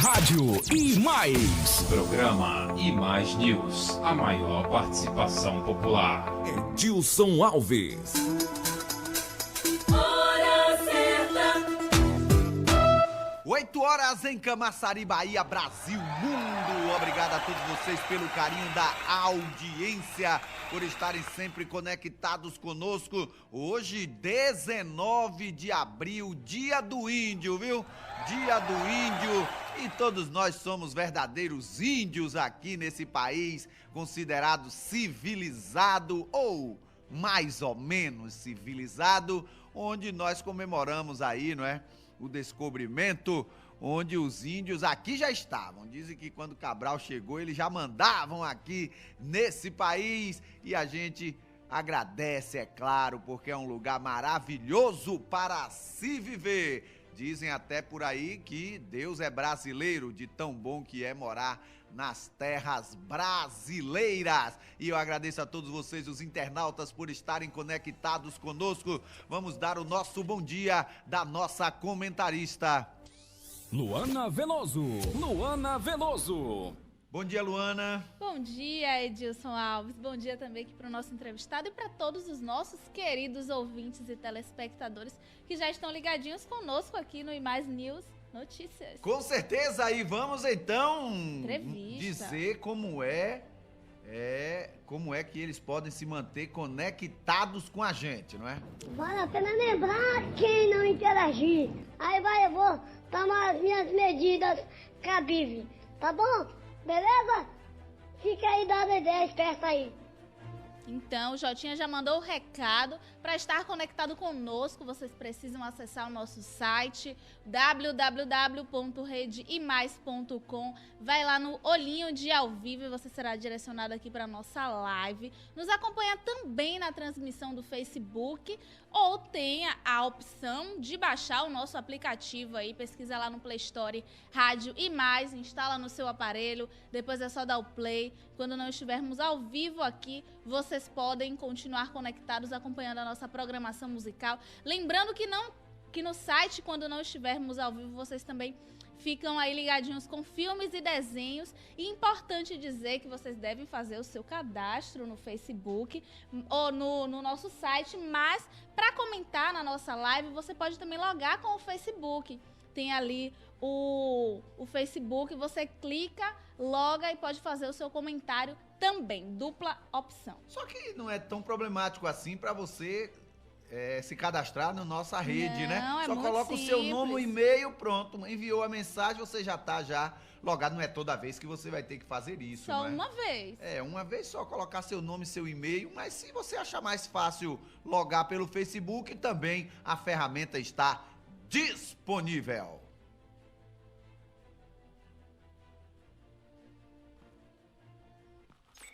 Rádio e Mais. Programa e Mais News. A maior participação popular. Edilson Alves. Hora certa. 8 horas em Camaçari, Bahia, Brasil, mundo. Obrigado a todos vocês pelo carinho da audiência, por estarem sempre conectados conosco. Hoje, 19 de abril, dia do índio, viu? Dia do índio. E todos nós somos verdadeiros índios aqui nesse país, considerado civilizado ou mais ou menos civilizado, onde nós comemoramos aí, não é? O descobrimento, onde os índios aqui já estavam. Dizem que quando Cabral chegou, eles já mandavam aqui nesse país, e a gente agradece, é claro, porque é um lugar maravilhoso para se viver. Dizem até por aí que Deus é brasileiro, de tão bom que é morar nas terras brasileiras. E eu agradeço a todos vocês, os internautas, por estarem conectados conosco. Vamos dar o nosso bom dia da nossa comentarista Luana Veloso. Luana Veloso. Bom dia, Luana. Bom dia, Edilson Alves. Bom dia também aqui para o nosso entrevistado e para todos os nossos queridos ouvintes e telespectadores que já estão ligadinhos conosco aqui no IMais News Notícias. Com certeza, e vamos então Entrevista. dizer como é que eles podem se manter conectados com a gente, não é? Vale a pena lembrar quem não interagir. Eu vou tomar as minhas medidas cabíveis, tá bom? Beleza? Fica aí dando ideia, esperta aí. Então, o Jotinha já mandou o recado. Para estar conectado conosco, vocês precisam acessar o nosso site www.redeimais.com. Vai lá no olhinho de ao vivo e você será direcionado aqui para nossa live. Nos acompanha também na transmissão do Facebook, ou tenha a opção de baixar o nosso aplicativo aí. Pesquisa lá no Play Store Rádio e Mais, instala no seu aparelho, depois é só dar o play. Quando não estivermos ao vivo aqui, vocês podem continuar conectados acompanhando a nossa programação musical. Lembrando que no site, quando não estivermos ao vivo, vocês também ficam aí ligadinhos com filmes e desenhos. E importante dizer que vocês devem fazer o seu cadastro no Facebook ou no nosso site, mas para comentar na nossa live, você pode também logar com o Facebook. Tem ali o Facebook, você clica, loga e pode fazer o seu comentário também, dupla opção. Só que não é tão problemático assim para você se cadastrar na nossa rede, né? Não, é Só muito coloca o seu simples. nome, o e-mail, pronto, enviou a mensagem, você já tá logado. Não é toda vez que você vai ter que fazer isso, Só não é? uma vez. Uma vez só colocar seu nome e seu e-mail, mas se você achar mais fácil logar pelo Facebook, também a ferramenta está disponível.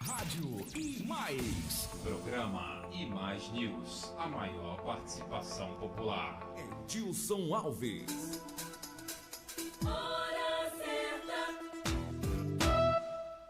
Rádio e Mais. Programa e Mais News. A maior participação popular. Edilson Alves. Hora certa.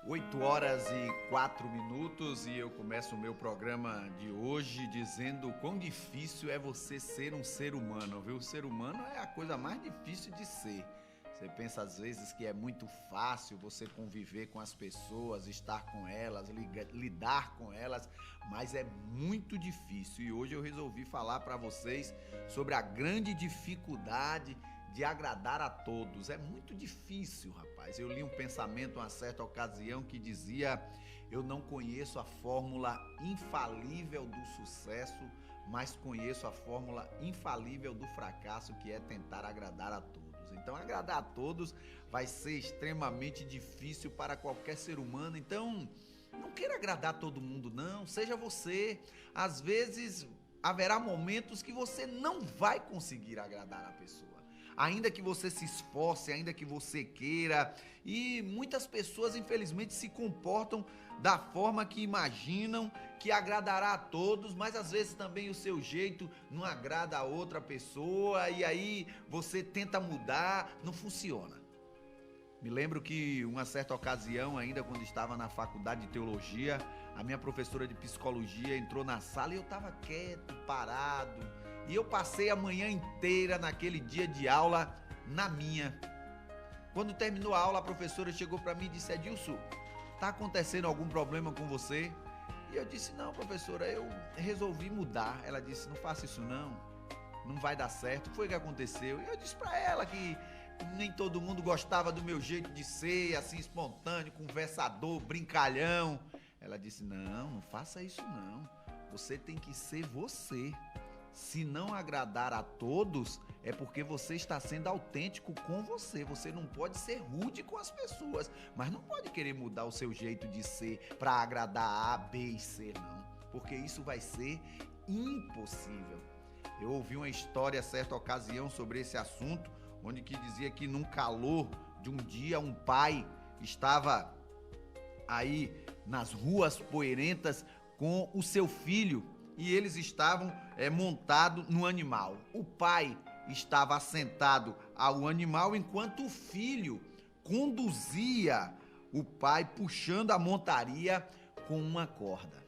8 horas e 4 minutos e eu começo o meu programa de hoje dizendo o quão difícil é você ser um ser humano, viu? O ser humano é a coisa mais difícil de ser. Você pensa às vezes que é muito fácil você conviver com as pessoas, estar com elas, lidar com elas, mas é muito difícil. E hoje eu resolvi falar para vocês sobre a grande dificuldade de agradar a todos. É muito difícil, rapaz. Eu li um pensamento uma certa ocasião que dizia: eu não conheço a fórmula infalível do sucesso, mas conheço a fórmula infalível do fracasso, que é tentar agradar a todos. Então, agradar a todos vai ser extremamente difícil para qualquer ser humano. Então, não queira agradar todo mundo, não. Seja você. Às vezes, haverá momentos que você não vai conseguir agradar a pessoa. Ainda que você se esforce, ainda que você queira. E muitas pessoas, infelizmente, se comportam da forma que imaginam que agradará a todos, mas às vezes também o seu jeito não agrada a outra pessoa, e aí você tenta mudar, não funciona. Me lembro que uma certa ocasião, ainda quando estava na faculdade de teologia, a minha professora de psicologia entrou na sala e eu estava quieto, parado, e eu passei a manhã inteira naquele dia de aula na minha. Quando terminou a aula, a professora chegou para mim e disse: Edilson, tá acontecendo algum problema com você? E eu disse: não, professora, eu resolvi mudar. Ela disse: não faça isso não vai dar certo. Foi o que aconteceu. E eu disse para ela que nem todo mundo gostava do meu jeito de ser, assim, espontâneo, conversador, brincalhão. Ela disse: não faça isso não. Você tem que ser você. Se não agradar a todos, é porque você está sendo autêntico com você. Você não pode ser rude com as pessoas, mas não pode querer mudar o seu jeito de ser para agradar A, B e C, não. Porque isso vai ser impossível. Eu ouvi uma história, certa ocasião, sobre esse assunto, onde que dizia que num calor de um dia, um pai estava aí nas ruas poeirentas com o seu filho e eles estavam montados no animal. O pai estava assentado ao animal enquanto o filho conduzia o pai puxando a montaria com uma corda.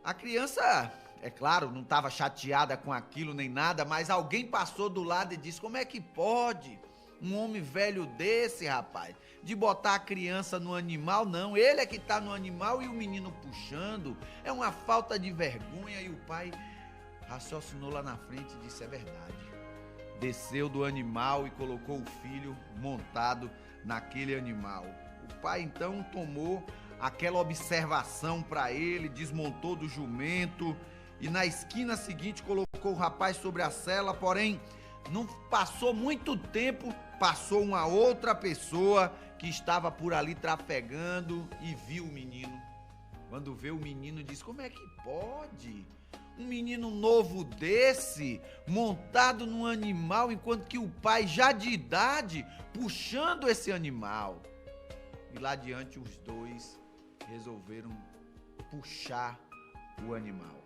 A criança, é claro, não estava chateada com aquilo nem nada, mas alguém passou do lado e disse: como é que pode um homem velho desse, rapaz, de botar a criança no animal? Não, ele é que tá no animal e o menino puxando. É uma falta de vergonha. E o pai raciocinou lá na frente e disse: é verdade. Desceu do animal e colocou o filho montado naquele animal. O pai então tomou aquela observação para ele, desmontou do jumento e na esquina seguinte colocou o rapaz sobre a sela. Porém, não passou muito tempo, passou uma outra pessoa que estava por ali trafegando e viu o menino. Quando vê o menino, diz: como é que pode um menino novo desse montado num animal, enquanto que o pai já de idade puxando esse animal? E lá adiante os dois resolveram puxar o animal.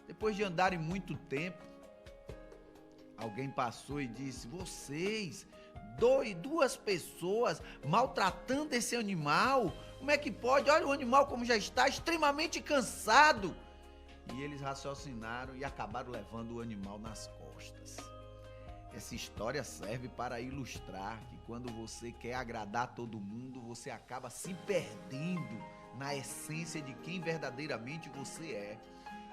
Depois de andarem muito tempo, alguém passou e disse: vocês, duas pessoas maltratando esse animal, como é que pode? Olha o animal como já está extremamente cansado. E eles raciocinaram e acabaram levando o animal nas costas. Essa história serve para ilustrar que quando você quer agradar todo mundo, você acaba se perdendo na essência de quem verdadeiramente você é.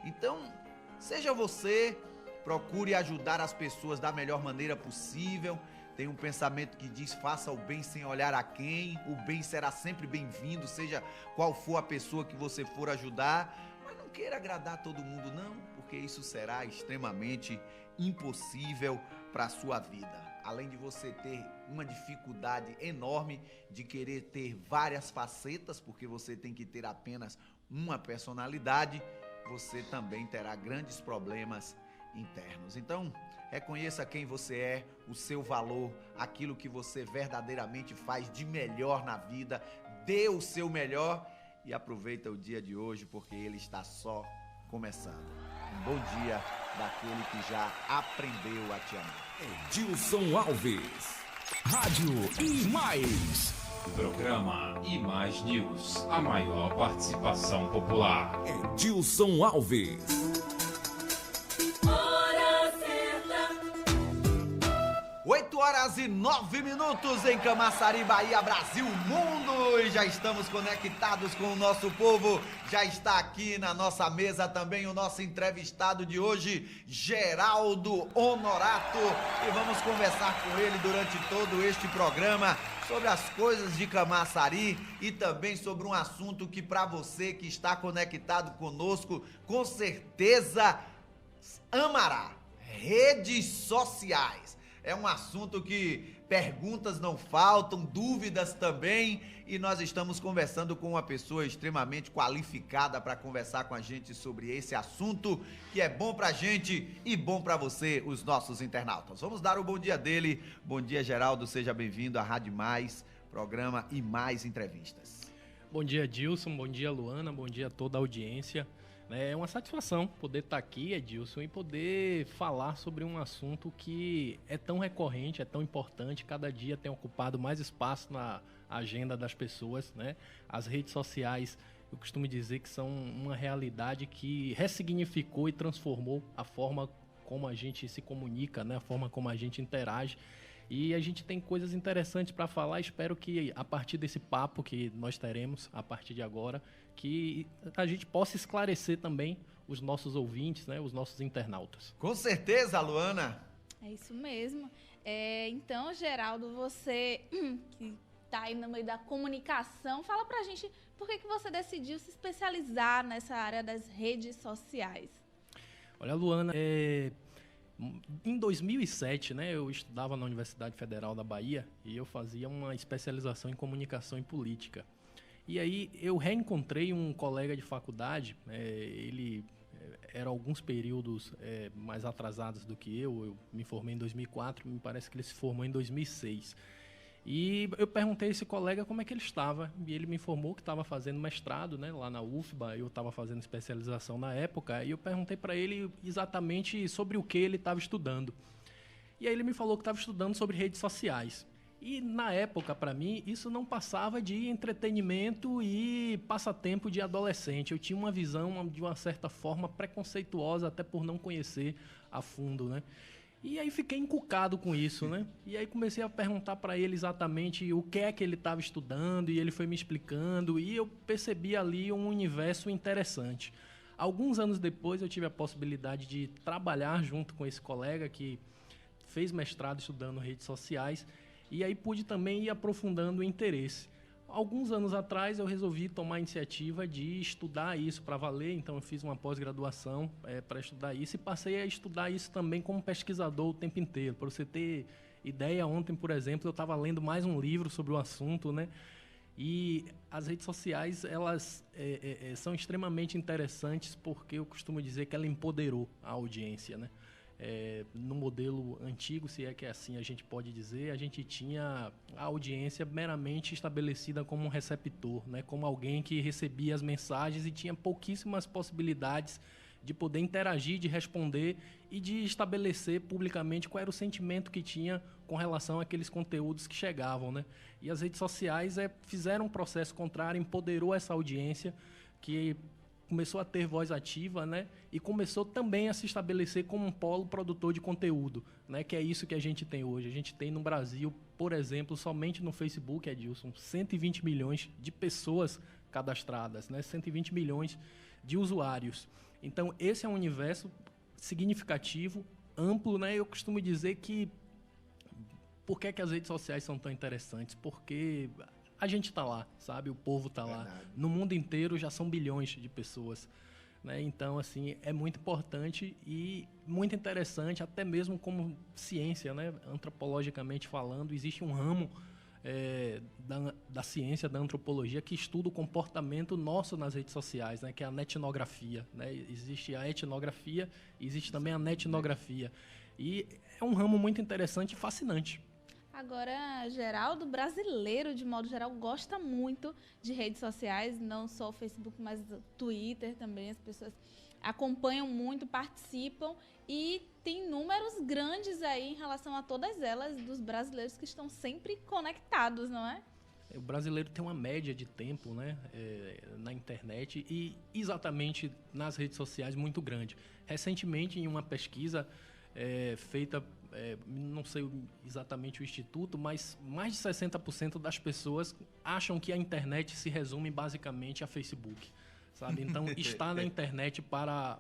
Então, seja você, procure ajudar as pessoas da melhor maneira possível. Tem um pensamento que diz: faça o bem sem olhar a quem. O bem será sempre bem-vindo, seja qual for a pessoa que você for ajudar. Mas não queira agradar todo mundo não, porque isso será extremamente impossível para a sua vida. Além de você ter uma dificuldade enorme de querer ter várias facetas, porque você tem que ter apenas uma personalidade, você também terá grandes problemas internos. Então, reconheça quem você é, o seu valor, aquilo que você verdadeiramente faz de melhor na vida, dê o seu melhor e aproveita o dia de hoje, porque ele está só começando. Um bom dia daquele que já aprendeu a te amar. Edilson Alves, Rádio e Mais. Programa E Mais News, a maior participação popular. Edilson Alves. Hora certa. 8h09 em Camaçari, Bahia, Brasil, mundo. E já estamos conectados com o nosso povo. Já está aqui na nossa mesa também o nosso entrevistado de hoje, Geraldo Honorato. E vamos conversar com ele durante todo este programa sobre as coisas de Camaçari e também sobre um assunto que para você que está conectado conosco, com certeza amará: redes sociais. É um assunto que perguntas não faltam, dúvidas também, e nós estamos conversando com uma pessoa extremamente qualificada para conversar com a gente sobre esse assunto, que é bom pra gente e bom pra você, os nossos internautas. Vamos dar o bom dia dele. Bom dia, Geraldo, seja bem-vindo à Rádio Mais, programa E Mais Entrevistas. Bom dia, Edilson, bom dia, Luana, bom dia a toda a audiência. É uma satisfação poder estar aqui, Edilson, e poder falar sobre um assunto que é tão recorrente, é tão importante, cada dia tem ocupado mais espaço na agenda das pessoas, né? As redes sociais, eu costumo dizer que são uma realidade que ressignificou e transformou a forma como a gente se comunica, né? A forma como a gente interage. E a gente tem coisas interessantes para falar. Espero que a partir desse papo que nós teremos a partir de agora, que a gente possa esclarecer também os nossos ouvintes, né, os nossos internautas. Com certeza, Luana. É isso mesmo. Então, Geraldo, você que está aí no meio da comunicação, fala pra gente por que você decidiu se especializar nessa área das redes sociais. Olha, Luana, em 2007, né, eu estudava na Universidade Federal da Bahia e eu fazia uma especialização em comunicação e política. E aí eu reencontrei um colega de faculdade, ele era alguns períodos mais atrasados do que eu me formei em 2004, me parece que ele se formou em 2006. E eu perguntei a esse colega como é que ele estava, e ele me informou que estava fazendo mestrado, né, lá na UFBA, eu estava fazendo especialização na época, e eu perguntei para ele exatamente sobre o que ele estava estudando. E aí ele me falou que estava estudando sobre redes sociais. E na época, para mim, isso não passava de entretenimento e passatempo de adolescente. Eu tinha uma visão, de uma certa forma, preconceituosa, até por não conhecer a fundo, né? E aí fiquei encucado com isso, né? E aí comecei a perguntar para ele exatamente o que é que ele estava estudando, e ele foi me explicando, e eu percebi ali um universo interessante. Alguns anos depois eu tive a possibilidade de trabalhar junto com esse colega que fez mestrado estudando redes sociais, e aí pude também ir aprofundando o interesse. Alguns anos atrás eu resolvi tomar a iniciativa de estudar isso para valer, então eu fiz uma pós-graduação para estudar isso e passei a estudar isso também como pesquisador o tempo inteiro. Para você ter ideia, ontem, por exemplo, eu estava lendo mais um livro sobre o assunto, né? E as redes sociais, elas são extremamente interessantes porque eu costumo dizer que ela empoderou a audiência, né? No modelo antigo, se é que assim a gente pode dizer, a gente tinha a audiência meramente estabelecida como um receptor, né? Como alguém que recebia as mensagens e tinha pouquíssimas possibilidades de poder interagir, de responder e de estabelecer publicamente qual era o sentimento que tinha com relação àqueles conteúdos que chegavam, né? E as redes sociais fizeram um processo contrário, empoderou essa audiência que começou a ter voz ativa, né? E começou também a se estabelecer como um polo produtor de conteúdo, né? Que é isso que a gente tem hoje. A gente tem no Brasil, por exemplo, somente no Facebook, Edilson, 120 milhões de pessoas cadastradas, né? 120 milhões de usuários. Então, esse é um universo significativo, amplo, né? Eu costumo dizer que por que as redes sociais são tão interessantes? Porque a gente está lá, sabe? O povo está lá. No mundo inteiro já são bilhões de pessoas, né? Então, assim, é muito importante e muito interessante, até mesmo como ciência, né? Antropologicamente falando, existe um ramo da ciência, da antropologia, que estuda o comportamento nosso nas redes sociais, né? Que é a netnografia, né? Existe a etnografia e existe também a netnografia. E é um ramo muito interessante e fascinante. Agora, Geraldo, brasileiro, de modo geral, gosta muito de redes sociais, não só o Facebook, mas o Twitter também. As pessoas acompanham muito, participam e tem números grandes aí em relação a todas elas, dos brasileiros que estão sempre conectados, não é? O brasileiro tem uma média de tempo, né, na internet e exatamente nas redes sociais muito grande. Recentemente, em uma pesquisa feita, não sei exatamente o instituto, mas mais de 60% das pessoas acham que a internet se resume basicamente a Facebook, sabe? Então, está na internet para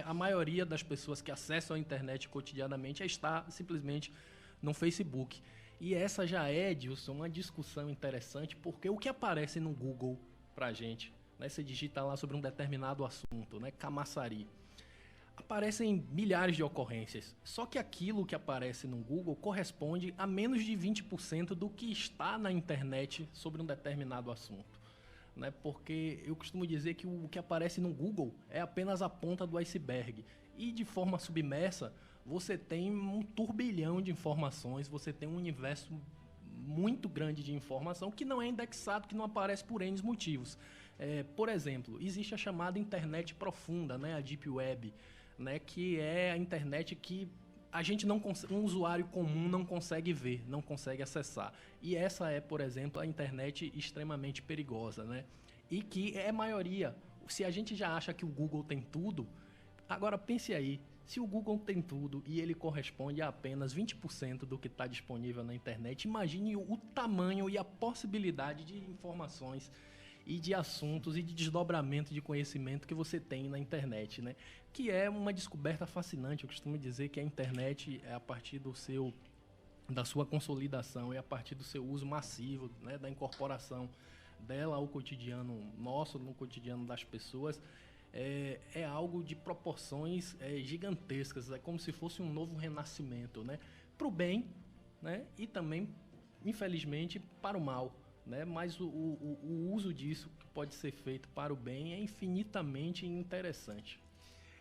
a maioria das pessoas que acessam a internet cotidianamente está simplesmente no Facebook. E essa já é, Edilson, uma discussão interessante, porque o que aparece no Google pra gente, né? Você digita lá sobre um determinado assunto, né? Camaçari. Aparecem milhares de ocorrências, só que aquilo que aparece no Google corresponde a menos de 20% do que está na internet sobre um determinado assunto, né? Porque eu costumo dizer que o que aparece no Google é apenas a ponta do iceberg e de forma submersa você tem um turbilhão de informações, você tem um universo muito grande de informação que não é indexado, que não aparece por N motivos. Por exemplo, existe a chamada internet profunda, né? A Deep Web, né, que é a internet que um usuário comum não consegue ver, não consegue acessar. E essa é, por exemplo, a internet extremamente perigosa, né? E que é maioria. Se a gente já acha que o Google tem tudo, agora pense aí, Se o Google tem tudo e ele corresponde a apenas 20% do que está disponível na internet, imagine o tamanho e a possibilidade de informações e de assuntos e de desdobramento de conhecimento que você tem na internet, né? Que é uma descoberta fascinante. Eu costumo dizer que a internet é a partir da sua consolidação e a partir do seu uso massivo, né? Da incorporação dela ao cotidiano nosso, no cotidiano das pessoas, é algo de proporções gigantescas. É como se fosse um novo renascimento, né? Para o bem, né? E também, infelizmente, para o mal. Né? Mas o uso disso que pode ser feito para o bem é infinitamente interessante.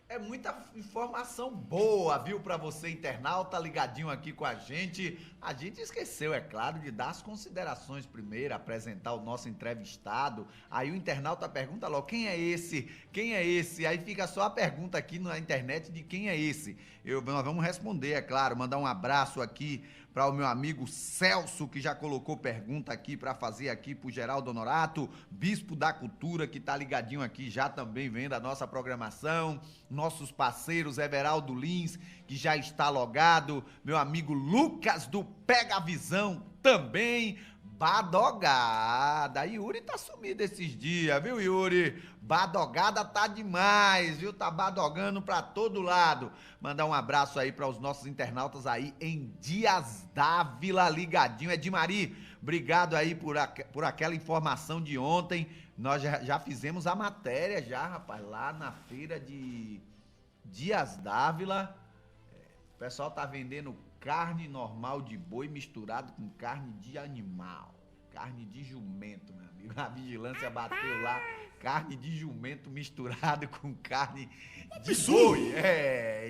É muita informação boa, viu, para você internauta ligadinho aqui com a gente. A gente esqueceu, é claro, de dar as considerações primeiro, apresentar o nosso entrevistado. Aí o internauta pergunta logo, quem é esse? Quem é esse? Aí fica só a pergunta aqui na internet de quem é esse. Nós vamos responder, é claro, mandar um abraço aqui para o meu amigo Celso, que já colocou pergunta aqui para fazer aqui pro Geraldo Honorato, Bispo da Cultura, que tá ligadinho aqui já também vendo a nossa programação, nossos parceiros Everaldo Lins, que já está logado, meu amigo Lucas do Pega Visão também, Badogada. Yuri tá sumido esses dias, viu, Yuri? Badogada tá demais, viu? Tá badogando pra todo lado. Mandar um abraço aí para os nossos internautas aí em Dias d'Ávila, ligadinho. Edmari, obrigado aí por aquela informação de ontem. Nós já fizemos a matéria já, rapaz, lá na feira de Dias d'Ávila. O pessoal tá vendendo carne normal de boi misturado com carne de animal. Carne de jumento, meu amigo. A vigilância bateu lá. Carne de jumento misturado com carne de boi.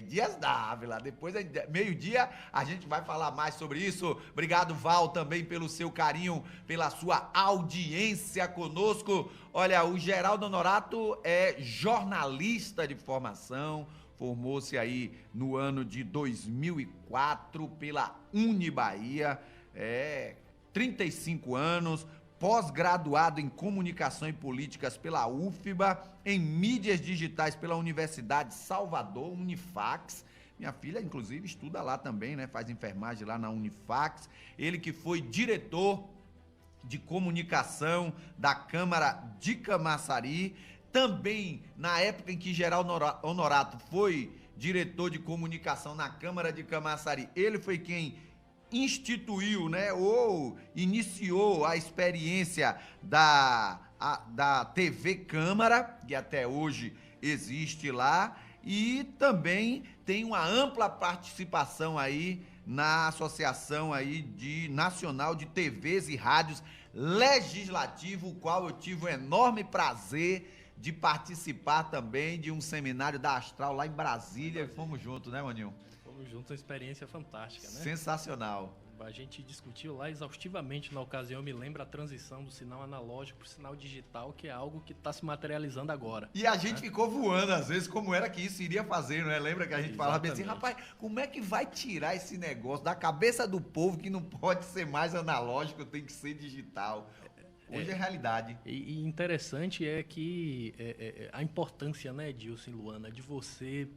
Dias d'Ávila. Depois, meio-dia, a gente vai falar mais sobre isso. Obrigado, Val, também pelo seu carinho, pela sua audiência conosco. Olha, o Geraldo Honorato é jornalista de formação. Formou-se aí no ano de 2004 pela Unibahia, 35 anos, pós-graduado em Comunicação e Políticas pela UFBA, em Mídias Digitais pela Universidade Salvador, Unifax. Minha filha, inclusive, estuda lá também, né? Faz enfermagem lá na Unifax. Ele que foi diretor de comunicação da Câmara de Camaçari. Também, na época em que Geraldo Honorato foi diretor de comunicação na Câmara de Camaçari, ele foi quem instituiu, né, ou iniciou a experiência da TV Câmara, que até hoje existe lá, e também tem uma ampla participação aí na Associação aí Nacional de TVs e Rádios Legislativo, o qual eu tive um enorme prazer de participar também de um seminário da Astral lá em Brasília. Fomos juntos, né, Maninho? Fomos juntos, uma experiência fantástica, né? Sensacional. A gente discutiu lá exaustivamente na ocasião, me lembra a transição do sinal analógico para o sinal digital, que é algo que está se materializando agora. E a gente ficou voando, às vezes, como era que isso iria fazer, não é? Lembra que a gente falava assim, rapaz, como é que vai tirar esse negócio da cabeça do povo que não pode ser mais analógico, tem que ser digital? Hoje é realidade. E interessante é que a importância, né, Edilson e Luana, de você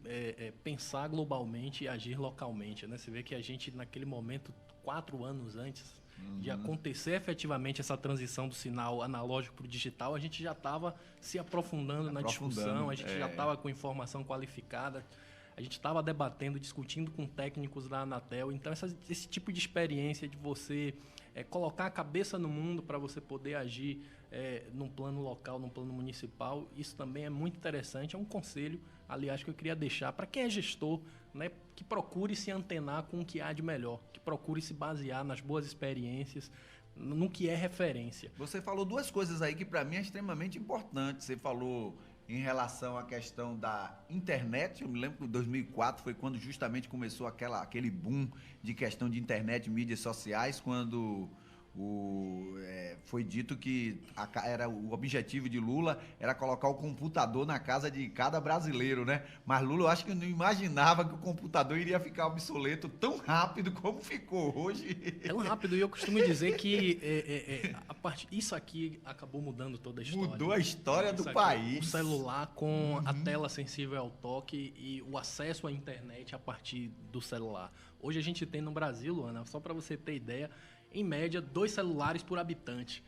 pensar globalmente e agir localmente, né? Você vê que a gente, naquele momento, 4 anos antes de acontecer efetivamente essa transição do sinal analógico para o digital, a gente já estava se aprofundando na discussão, a gente já estava com informação qualificada, a gente estava debatendo, discutindo com técnicos da Anatel. Então, esse tipo de experiência de você colocar a cabeça no mundo para você poder agir num plano local, num plano municipal, isso também é muito interessante. É um conselho, aliás, que eu queria deixar para quem é gestor, né, que procure se antenar com o que há de melhor, que procure se basear nas boas experiências, no que é referência. Você falou 2 coisas aí que para mim é extremamente importante. Você falou em relação à questão da internet. Eu me lembro que em 2004 foi quando justamente começou aquele boom de questão de internet e mídias sociais, quando Foi dito que o objetivo de Lula era colocar o computador na casa de cada brasileiro, né? Mas Lula, eu acho que não imaginava que o computador iria ficar obsoleto tão rápido como ficou hoje. Tão rápido, e eu costumo dizer que isso aqui acabou mudando toda a história. Mudou a história do aqui, país. O celular com a tela sensível ao toque e o acesso à internet a partir do celular. Hoje a gente tem no Brasil, Luana, só para você ter ideia, em média, 2 celulares por habitante.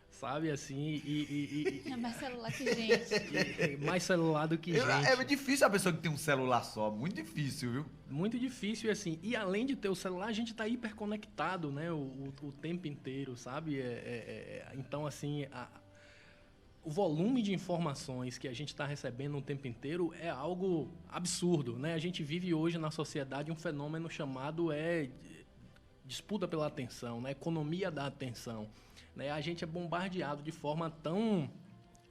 Sabe, assim, É mais celular que gente. mais celular do que gente. É difícil a pessoa que tem um celular só, muito difícil, viu? Muito difícil, e assim, e além de ter o celular, a gente tá hiperconectado, né, o tempo inteiro, sabe? Então, assim, o volume de informações que a gente está recebendo o tempo inteiro é algo absurdo, né? A gente vive hoje na sociedade um fenômeno chamado disputa pela atenção, né? Economia da atenção. Né? A gente é bombardeado de forma tão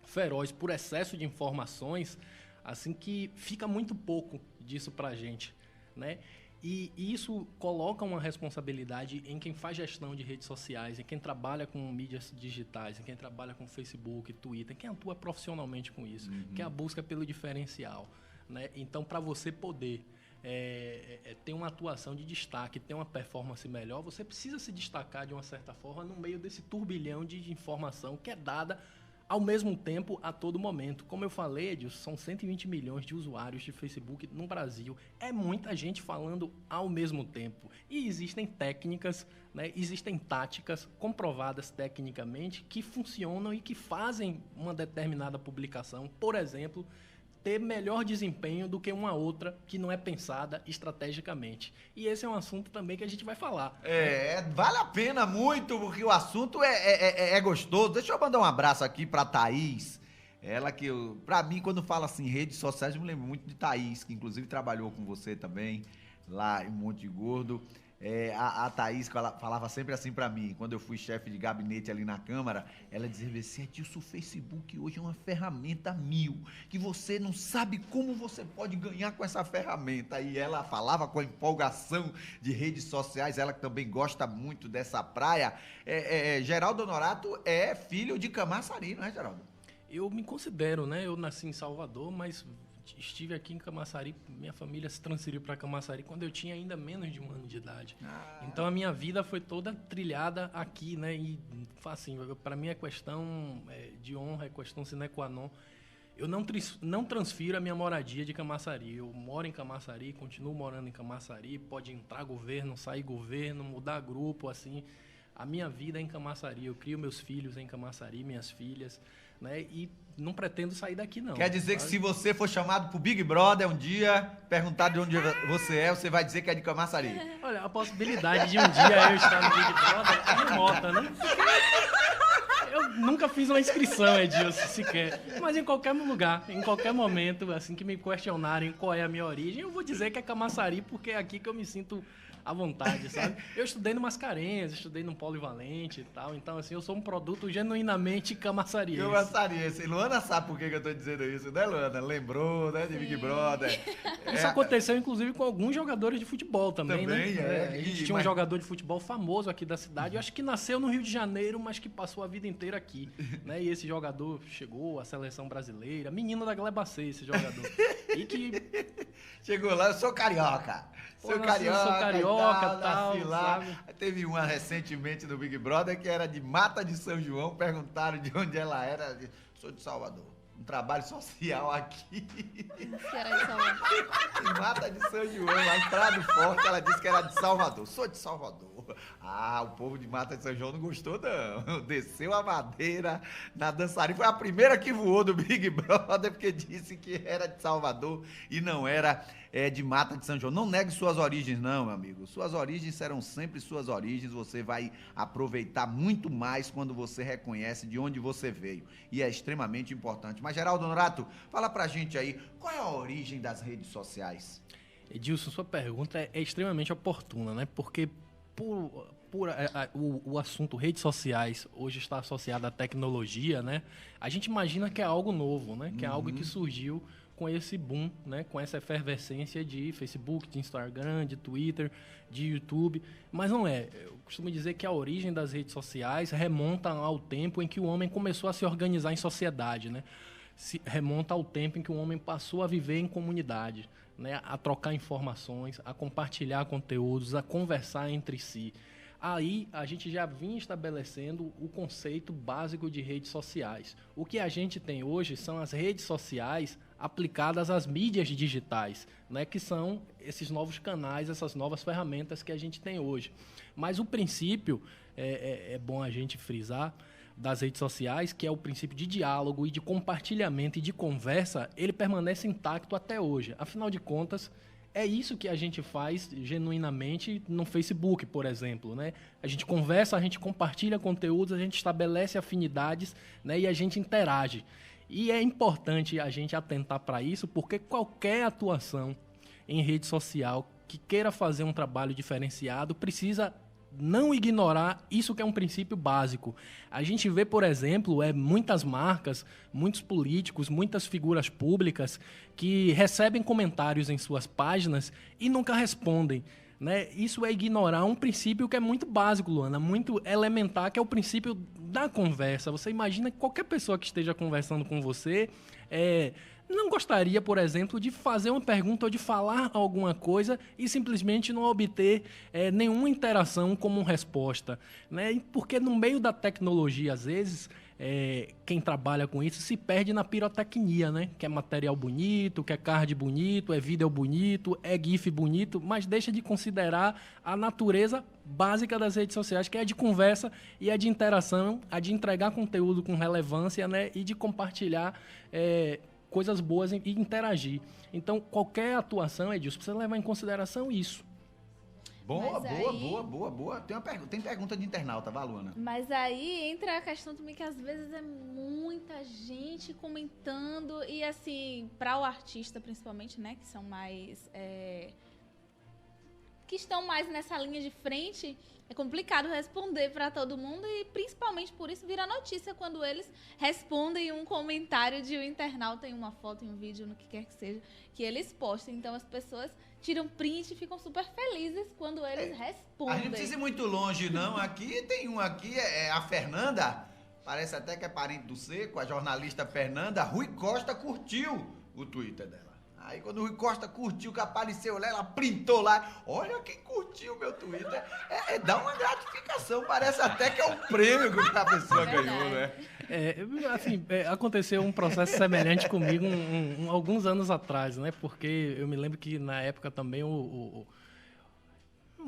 feroz por excesso de informações, assim que fica muito pouco disso para a gente. Né? E isso coloca uma responsabilidade em quem faz gestão de redes sociais, em quem trabalha com mídias digitais, em quem trabalha com Facebook, Twitter, em quem atua profissionalmente com isso, que é a busca pelo diferencial. Né? Então, para você poder ter uma atuação de destaque, ter uma performance melhor, você precisa se destacar de uma certa forma no meio desse turbilhão de informação que é dada ao mesmo tempo a todo momento. Como eu falei, Edilson, são 120 milhões de usuários de Facebook no Brasil. É muita gente falando ao mesmo tempo. E existem técnicas, né, existem táticas comprovadas tecnicamente que funcionam e que fazem uma determinada publicação, por exemplo, ter melhor desempenho do que uma outra que não é pensada estrategicamente. E esse é um assunto também que a gente vai falar. Vale a pena muito, porque o assunto é gostoso. Deixa eu mandar um abraço aqui pra Thaís. Ela que, pra mim, quando fala assim, redes sociais, eu me lembro muito de Thaís, que inclusive trabalhou com você também, lá em Monte Gordo. A Thaís falava sempre assim pra mim, quando eu fui chefe de gabinete ali na Câmara, ela dizia assim, Edilson, o Facebook hoje é uma ferramenta 1000, que você não sabe como você pode ganhar com essa ferramenta. E ela falava com a empolgação de redes sociais, ela que também gosta muito dessa praia. Geraldo Honorato é filho de Camaçari, não é, Geraldo? Eu me considero, né? Eu nasci em Salvador, mas estive aqui em Camaçari, minha família se transferiu para Camaçari quando eu tinha ainda menos de 1 ano de idade. Então a minha vida foi toda trilhada aqui, né? E assim, para mim é questão de honra, é questão sine qua non. Eu não transfiro a minha moradia de Camaçari. Eu moro em Camaçari, continuo morando em Camaçari, pode entrar governo, sair governo, mudar grupo, assim. A minha vida é em Camaçari, eu crio meus filhos em Camaçari, minhas filhas, né? E não pretendo sair daqui, não. Quer dizer que se você for chamado pro Big Brother um dia, perguntar de onde você vai dizer que é de Camaçari. Olha, a possibilidade de um dia eu estar no Big Brother é remota, né? Eu nunca fiz uma inscrição, Edilson, sequer. Mas em qualquer lugar, em qualquer momento, assim que me questionarem qual é a minha origem, eu vou dizer que é Camaçari, porque é aqui que eu me sinto à vontade, sabe? Eu estudei no Mascarenhas, estudei no Polivalente e tal, então assim, eu sou um produto genuinamente camaçariense. Camaçariense. Luana sabe por que eu tô dizendo isso, né, Luana? Lembrou, né, de Big Brother. Isso aconteceu, inclusive, com alguns jogadores de futebol também, né? A gente tinha um jogador de futebol famoso aqui da cidade, eu acho que nasceu no Rio de Janeiro, mas que passou a vida inteira aqui, né? E esse jogador chegou à seleção brasileira, menino da Glebacê, esse jogador. E que... Chegou lá, eu sou carioca. Sou carioca, tal, sabe? Teve uma recentemente no Big Brother que era de Mata de São João, perguntaram de onde ela era, sou de Salvador. Um trabalho social aqui. Que era de Salvador. Em Mata de São João, lá em Prado Forte, ela disse que era de Salvador. Sou de Salvador. O povo de Mata de São João não gostou, não. Desceu a madeira na dançarina. Foi a primeira que voou do Big Brother, porque disse que era de Salvador e não era de Mata de São João. Não negue suas origens, não, meu amigo. Suas origens serão sempre suas origens. Você vai aproveitar muito mais quando você reconhece de onde você veio. E é extremamente importante. Mas, Geraldo Honorato, fala pra gente aí, qual é a origem das redes sociais? Edilson, sua pergunta é extremamente oportuna, né? Porque o assunto redes sociais hoje está associado à tecnologia, né? A gente imagina que é algo novo, né? Que é algo que surgiu com esse boom, né? Com essa efervescência de Facebook, de Instagram, de Twitter, de YouTube. Mas não é. Eu costumo dizer que a origem das redes sociais remonta ao tempo em que o homem começou a se organizar em sociedade, né? Remonta ao tempo em que o homem passou a viver em comunidade, né? A trocar informações, a compartilhar conteúdos, a conversar entre si. Aí a gente já vinha estabelecendo o conceito básico de redes sociais. O que a gente tem hoje são as redes sociais aplicadas às mídias digitais, né, que são esses novos canais, essas novas ferramentas que a gente tem hoje. Mas o princípio, é bom a gente frisar, das redes sociais, que é o princípio de diálogo e de compartilhamento e de conversa, ele permanece intacto até hoje. Afinal de contas, é isso que a gente faz genuinamente no Facebook, por exemplo, né? A gente conversa, a gente compartilha conteúdos, a gente estabelece afinidades, né? E a gente interage. E é importante a gente atentar para isso, porque qualquer atuação em rede social que queira fazer um trabalho diferenciado precisa não ignorar isso que é um princípio básico. A gente vê, por exemplo, muitas marcas, muitos políticos, muitas figuras públicas que recebem comentários em suas páginas e nunca respondem, né? Isso é ignorar um princípio que é muito básico, Luana, muito elementar, que é o princípio da conversa. Você imagina que qualquer pessoa que esteja conversando com você não gostaria, por exemplo, de fazer uma pergunta ou de falar alguma coisa e simplesmente não obter nenhuma interação como resposta, né? Porque no meio da tecnologia, às vezes, quem trabalha com isso se perde na pirotecnia, né? Que é material bonito, que é card bonito, é vídeo bonito, é GIF bonito, mas deixa de considerar a natureza básica das redes sociais, que é a de conversa e a de interação, a de entregar conteúdo com relevância, né? E de compartilhar coisas boas e interagir. Então, qualquer atuação, Edilson, precisa levar em consideração isso. Boa. Mas Tem pergunta de internauta, vai, Luana. Mas aí entra a questão também que às vezes é muita gente comentando e assim, para o artista principalmente, né, que são mais que estão mais nessa linha de frente, é complicado responder para todo mundo e principalmente por isso vira notícia quando eles respondem um comentário de um internauta em uma foto, em um vídeo, no que quer que seja, que eles postem. Então as pessoas tiram print e ficam super felizes quando eles respondem. A gente não precisa ir muito longe, não. Aqui tem um aqui, a Fernanda, parece até que é parente do Seco, a jornalista Fernanda. Rui Costa curtiu o Twitter dela. Aí quando o Rui Costa curtiu, que apareceu lá, ela printou lá. Olha quem curtiu meu Twitter. Dá uma gratificação, parece até que é um prêmio que a pessoa ganhou, né? Aconteceu um processo semelhante comigo alguns anos atrás, né? Porque eu me lembro que na época também um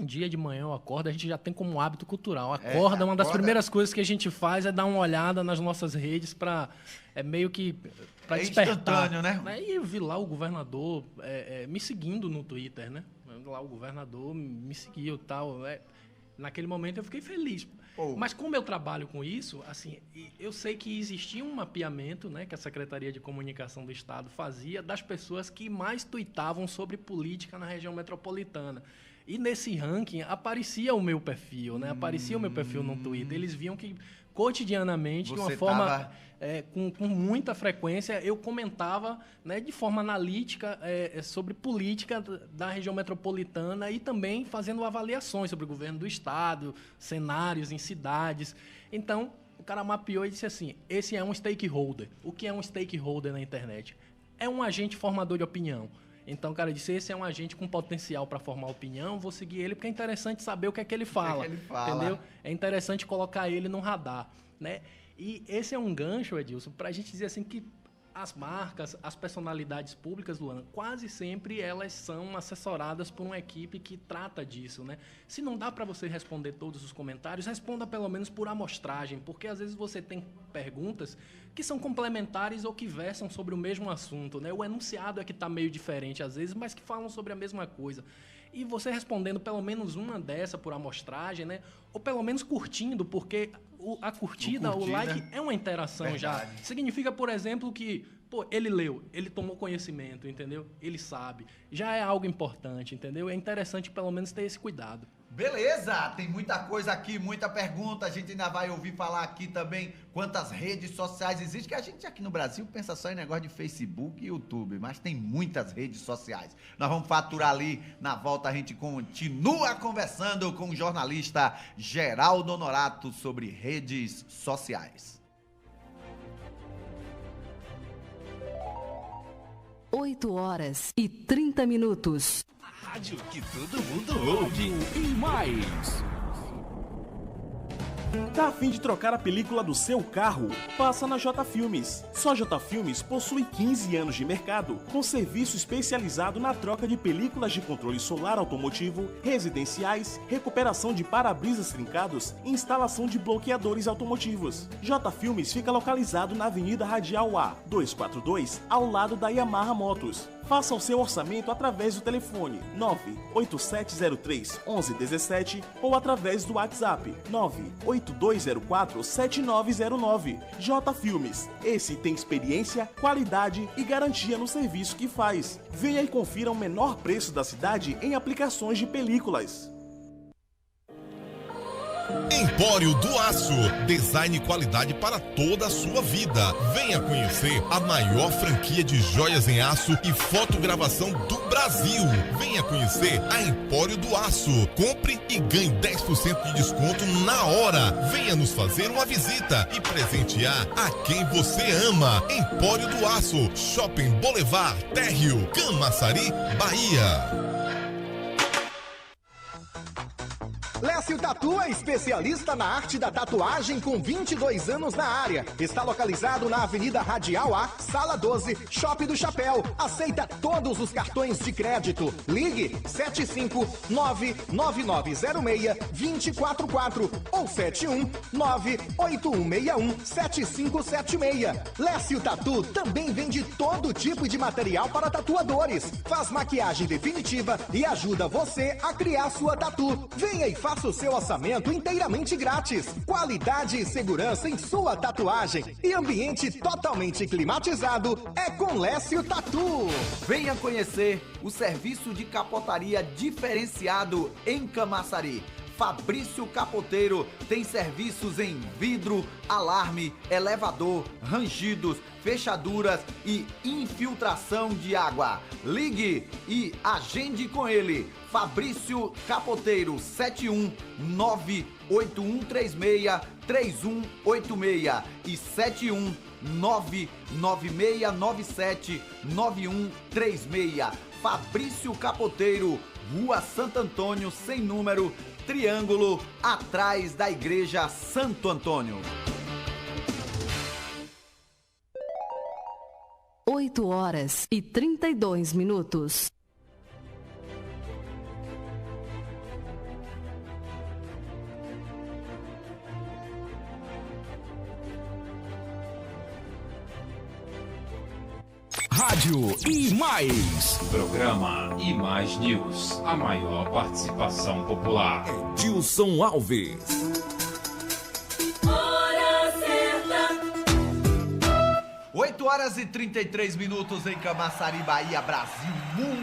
dia de manhã eu acordo, a gente já tem como hábito cultural. Acorda, uma das primeiras coisas que a gente faz é dar uma olhada nas nossas redes para meio que para despertar, né? E eu vi lá o governador me seguindo no Twitter, né? Lá o governador me seguiu e tal. Naquele momento eu fiquei feliz. Mas como eu trabalho com isso, assim, eu sei que existia um mapeamento, né, que a Secretaria de Comunicação do Estado fazia das pessoas que mais tuitavam sobre política na região metropolitana. E nesse ranking aparecia o meu perfil, né? Aparecia o meu perfil no Twitter. Eles viam que cotidianamente, de uma forma com muita frequência, eu comentava, né, de forma analítica sobre política da região metropolitana e também fazendo avaliações sobre o governo do estado, cenários em cidades. Então, o cara mapeou e disse assim, esse é um stakeholder. O que é um stakeholder na internet? É um agente formador de opinião. Então, o cara disse, esse é um agente com potencial para formar opinião, vou seguir ele porque é interessante saber o que é que ele fala, entendeu? É interessante colocar ele no radar, né? E esse é um gancho, Edilson, para a gente dizer assim que as marcas, as personalidades públicas, Luana, quase sempre elas são assessoradas por uma equipe que trata disso, né? Se não dá para você responder todos os comentários, responda pelo menos por amostragem, porque às vezes você tem perguntas que são complementares ou que versam sobre o mesmo assunto, né? O enunciado é que está meio diferente às vezes, mas que falam sobre a mesma coisa. E você respondendo pelo menos uma dessa por amostragem, né? Ou pelo menos curtindo, porque a curtida, o like é uma interação. Verdade. Já. Significa, por exemplo, que ele leu, ele tomou conhecimento, entendeu? Ele sabe. Já é algo importante, entendeu? É interessante pelo menos ter esse cuidado. Beleza, tem muita coisa aqui, muita pergunta, a gente ainda vai ouvir falar aqui também quantas redes sociais existem, que a gente aqui no Brasil pensa só em negócio de Facebook e YouTube, mas tem muitas redes sociais. Nós vamos faturar ali, na volta a gente continua conversando com o jornalista Geraldo Honorato sobre redes sociais. 8h30. Rádio que todo mundo ouve e mais. Tá a fim de trocar a película do seu carro? Passa na J Filmes. Só J Filmes possui 15 anos de mercado, com serviço especializado na troca de películas de controle solar automotivo, residenciais, recuperação de para-brisas trincados e instalação de bloqueadores automotivos. J Filmes fica localizado na Avenida Radial A, 242, ao lado da Yamaha Motos. Faça o seu orçamento através do telefone 98703-1117 ou através do WhatsApp 98204-7909. J Filmes, esse tem experiência, qualidade e garantia no serviço que faz. Venha e confira o menor preço da cidade em aplicações de películas. Empório do Aço, design e qualidade para toda a sua vida. Venha conhecer a maior franquia de joias em aço e fotogravação do Brasil. Venha conhecer a Empório do Aço. Compre e ganhe 10% de desconto na hora. Venha nos fazer uma visita e presentear a quem você ama. Empório do Aço, Shopping Boulevard, Térreo, Camaçari, Bahia. Lécio Tatu é especialista na arte da tatuagem com 22 anos na área. Está localizado na Avenida Radial A, Sala 12, Shopping do Chapéu. Aceita todos os cartões de crédito. Ligue 7599906-244 ou 71981617576. Lécio Tatu também vende todo tipo de material para tatuadores. Faz maquiagem definitiva e ajuda você a criar sua tatu. Venha e faça o seu orçamento inteiramente grátis. Qualidade e segurança em sua tatuagem e ambiente totalmente climatizado é com Lécio Tatu. Venha conhecer o serviço de capotaria diferenciado em Camaçari. Fabrício Capoteiro tem serviços em vidro, alarme, elevador, rangidos, fechaduras e infiltração de água. Ligue e agende com ele. Fabrício Capoteiro, 71981363186 e 71996979136. Fabrício Capoteiro, Rua Santo Antônio, sem número, Triângulo, atrás da Igreja Santo Antônio. 8h32. Rádio e mais. Programa E Mais News, a maior participação popular. Dilson Alves. Hora certa. 8h33 em Camaçari, Bahia, Brasil, mundo.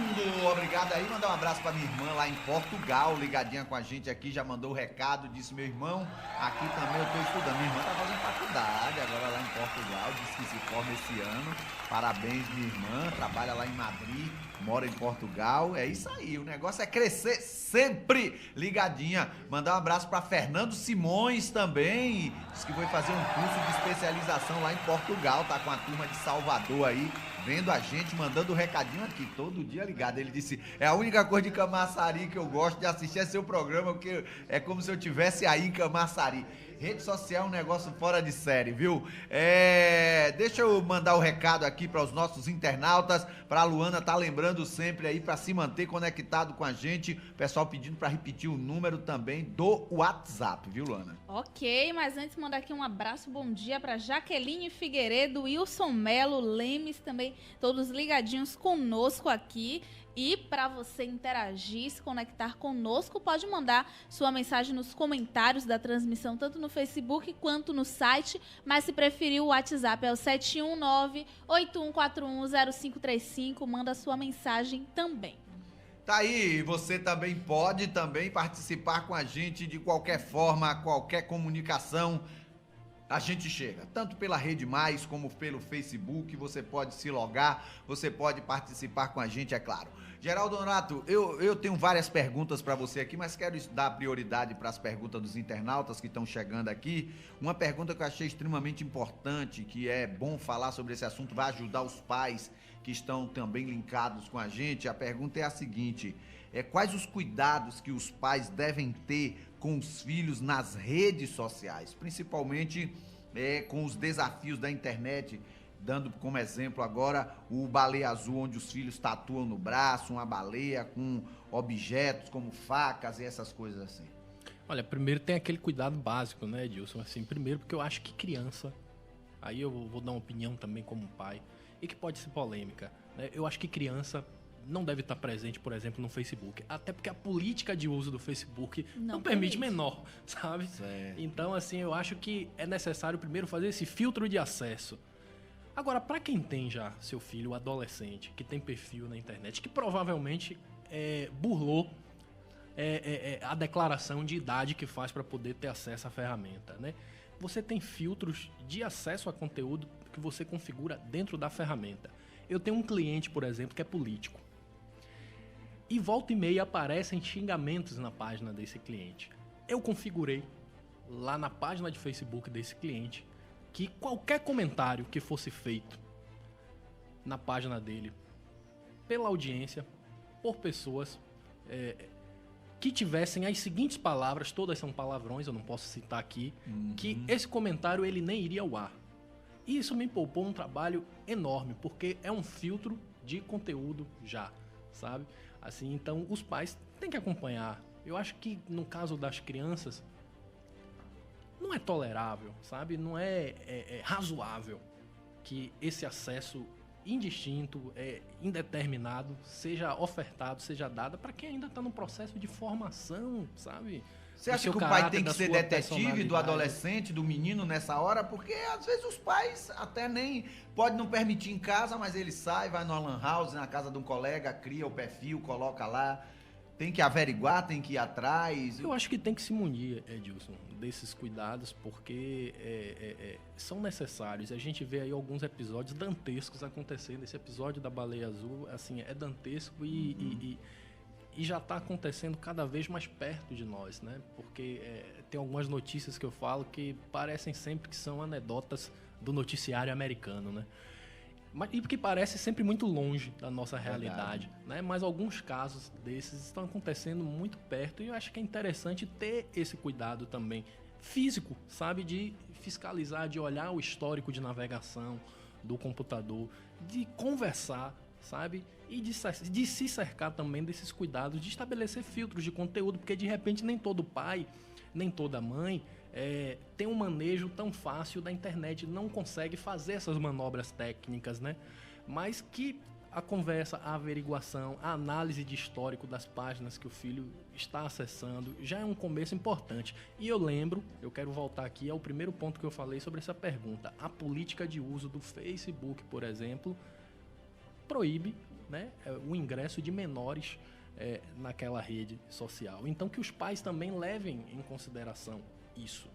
Obrigado aí, mandar um abraço pra minha irmã lá em Portugal, ligadinha com a gente aqui, já mandou o recado, disse: meu irmão, aqui também eu tô estudando. Minha irmã tá fazendo faculdade agora lá em Portugal, disse que se forma esse ano. Parabéns, minha irmã, trabalha lá em Madrid, mora em Portugal. É isso aí, o negócio é crescer sempre ligadinha. Mandar um abraço pra Fernando Simões também, disse que foi fazer um curso de especialização lá em Portugal, tá com a turma de Salvador aí, vendo a gente, mandando um recadinho aqui, todo dia ligado. Ele disse: é a única coisa de Camaçari que eu gosto de assistir é seu programa, porque é como se eu tivesse aí em Camaçari. Rede social é um negócio fora de série, viu? Deixa eu mandar o recado aqui para os nossos internautas, para a Luana tá lembrando sempre aí para se manter conectado com a gente. O pessoal pedindo para repetir o número também do WhatsApp, viu, Luana? Ok, mas antes mandar aqui um abraço, bom dia para Jaqueline Figueiredo, Wilson Melo, Lemes também, todos ligadinhos conosco aqui. E para você interagir, se conectar conosco, pode mandar sua mensagem nos comentários da transmissão, tanto no Facebook quanto no site. Mas se preferir, o WhatsApp é o 719-8141-0535. Manda sua mensagem também. Tá aí, você também pode participar com a gente de qualquer forma, qualquer comunicação. A gente chega, tanto pela Rede Mais como pelo Facebook, você pode se logar, você pode participar com a gente, é claro. Geraldo Honorato, eu tenho várias perguntas para você aqui, mas quero dar prioridade para as perguntas dos internautas que estão chegando aqui. Uma pergunta que eu achei extremamente importante, que é bom falar sobre esse assunto, vai ajudar os pais que estão também linkados com a gente. A pergunta é a seguinte: quais os cuidados que os pais devem ter com os filhos nas redes sociais, principalmente com os desafios da internet, dando como exemplo agora o Baleia Azul, onde os filhos tatuam no braço uma baleia com objetos como facas e essas coisas assim. Olha, primeiro tem aquele cuidado básico, né, Edilson? Assim, primeiro porque eu acho que criança, aí eu vou dar uma opinião também como pai, e que pode ser polêmica, né? Eu acho que criança não deve estar presente, por exemplo, no Facebook. Até porque a política de uso do Facebook não permite menor, sabe? Certo. Então, assim, eu acho que é necessário primeiro fazer esse filtro de acesso. Agora, para quem tem já seu filho adolescente, que tem perfil na internet, que provavelmente burlou a declaração de idade que faz para poder ter acesso à ferramenta, né? Você tem filtros de acesso a conteúdo que você configura dentro da ferramenta. Eu tenho um cliente, por exemplo, que é político. E volta e meia aparecem xingamentos na página desse cliente. Eu configurei lá na página de Facebook desse cliente que qualquer comentário que fosse feito na página dele, pela audiência, por pessoas que tivessem as seguintes palavras, todas são palavrões, eu não posso citar aqui, que esse comentário ele nem iria ao ar. E isso me poupou um trabalho enorme, porque é um filtro de conteúdo já, sabe? Assim, então os pais têm que acompanhar. Eu acho que no caso das crianças não é tolerável, sabe? Não é razoável que esse acesso indistinto, indeterminado, seja ofertado, seja dado para quem ainda está no processo de formação, sabe? Você acha que o pai tem que ser detetive do adolescente, do menino nessa hora? Porque às vezes os pais até nem pode não permitir em casa, mas ele sai, vai no lan house, na casa de um colega, cria o perfil, coloca lá. Tem que averiguar, tem que ir atrás. Eu acho que tem que se munir, Edilson, desses cuidados, porque são necessários. A gente vê aí alguns episódios dantescos acontecendo. Esse episódio da Baleia Azul, assim, é dantesco e já está acontecendo cada vez mais perto de nós, né? Porque tem algumas notícias que eu falo que parecem sempre que são anedotas do noticiário americano, né? E porque parece sempre muito longe da nossa realidade, né? Mas alguns casos desses estão acontecendo muito perto e eu acho que é interessante ter esse cuidado também físico, sabe? De fiscalizar, de olhar o histórico de navegação do computador, de conversar, sabe? E de se cercar também desses cuidados, de estabelecer filtros de conteúdo, porque de repente nem todo pai, nem toda mãe tem um manejo tão fácil da internet, não consegue fazer essas manobras técnicas, né? Mas que a conversa, a averiguação, a análise de histórico das páginas que o filho está acessando já é um começo importante. E eu quero voltar aqui ao primeiro ponto que eu falei sobre essa pergunta. A política de uso do Facebook, por exemplo, proíbe, né, o ingresso de menores naquela rede social. Então que os pais também levem em consideração isso.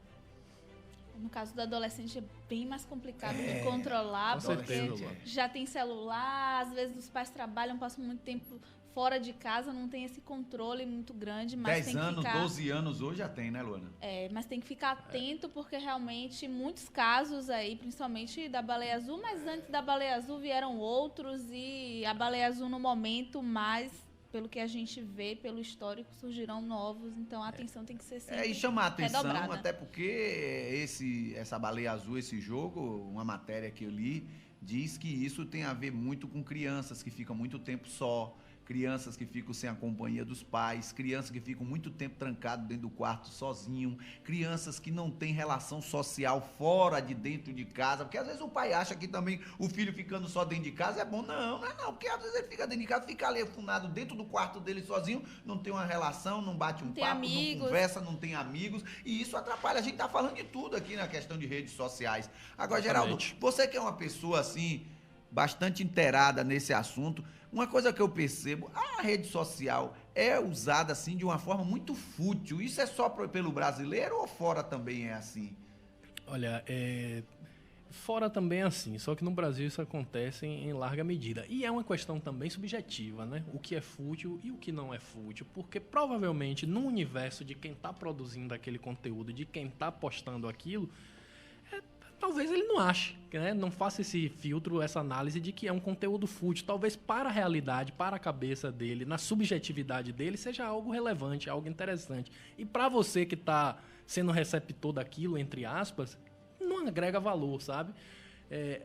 No caso do adolescente é bem mais complicado de controlar, porque já tem celular, às vezes os pais trabalham, passam muito tempo fora de casa, não tem esse controle muito grande, mas 10 anos, 12 anos hoje já tem, né, Luana? Mas tem que ficar atento, porque realmente muitos casos aí, principalmente da Baleia Azul, mas antes da Baleia Azul vieram outros e a Baleia Azul no momento mais, pelo que a gente vê, pelo histórico, surgirão novos, então a atenção tem que ser sempre e chamar a atenção, redobrada. Até porque essa Baleia Azul, esse jogo, uma matéria que eu li, diz que isso tem a ver muito com crianças que ficam muito tempo só, crianças que ficam sem a companhia dos pais, crianças que ficam muito tempo trancadas dentro do quarto sozinho, crianças que não têm relação social fora de dentro de casa, porque às vezes o pai acha que também o filho ficando só dentro de casa é bom. Não, porque às vezes ele fica dentro de casa, fica ali afundado dentro do quarto dele sozinho, não tem uma relação, não bate um papo, não conversa, não tem amigos, e isso atrapalha. A gente tá falando de tudo aqui na questão de redes sociais. Agora, Geraldo, você que é uma pessoa assim, bastante inteirada nesse assunto. Uma coisa que eu percebo, a rede social é usada assim de uma forma muito fútil. Isso é só pelo brasileiro ou fora também é assim? Olha, fora também é assim, só que no Brasil isso acontece em larga medida. E é uma questão também subjetiva, né? O que é fútil e o que não é fútil. Porque provavelmente no universo de quem está produzindo aquele conteúdo, de quem está postando aquilo, talvez ele não ache, né? Não faça esse filtro, essa análise de que é um conteúdo fútil. Talvez para a realidade, para a cabeça dele, na subjetividade dele, seja algo relevante, algo interessante. E para você que está sendo receptor daquilo, entre aspas, não agrega valor, sabe?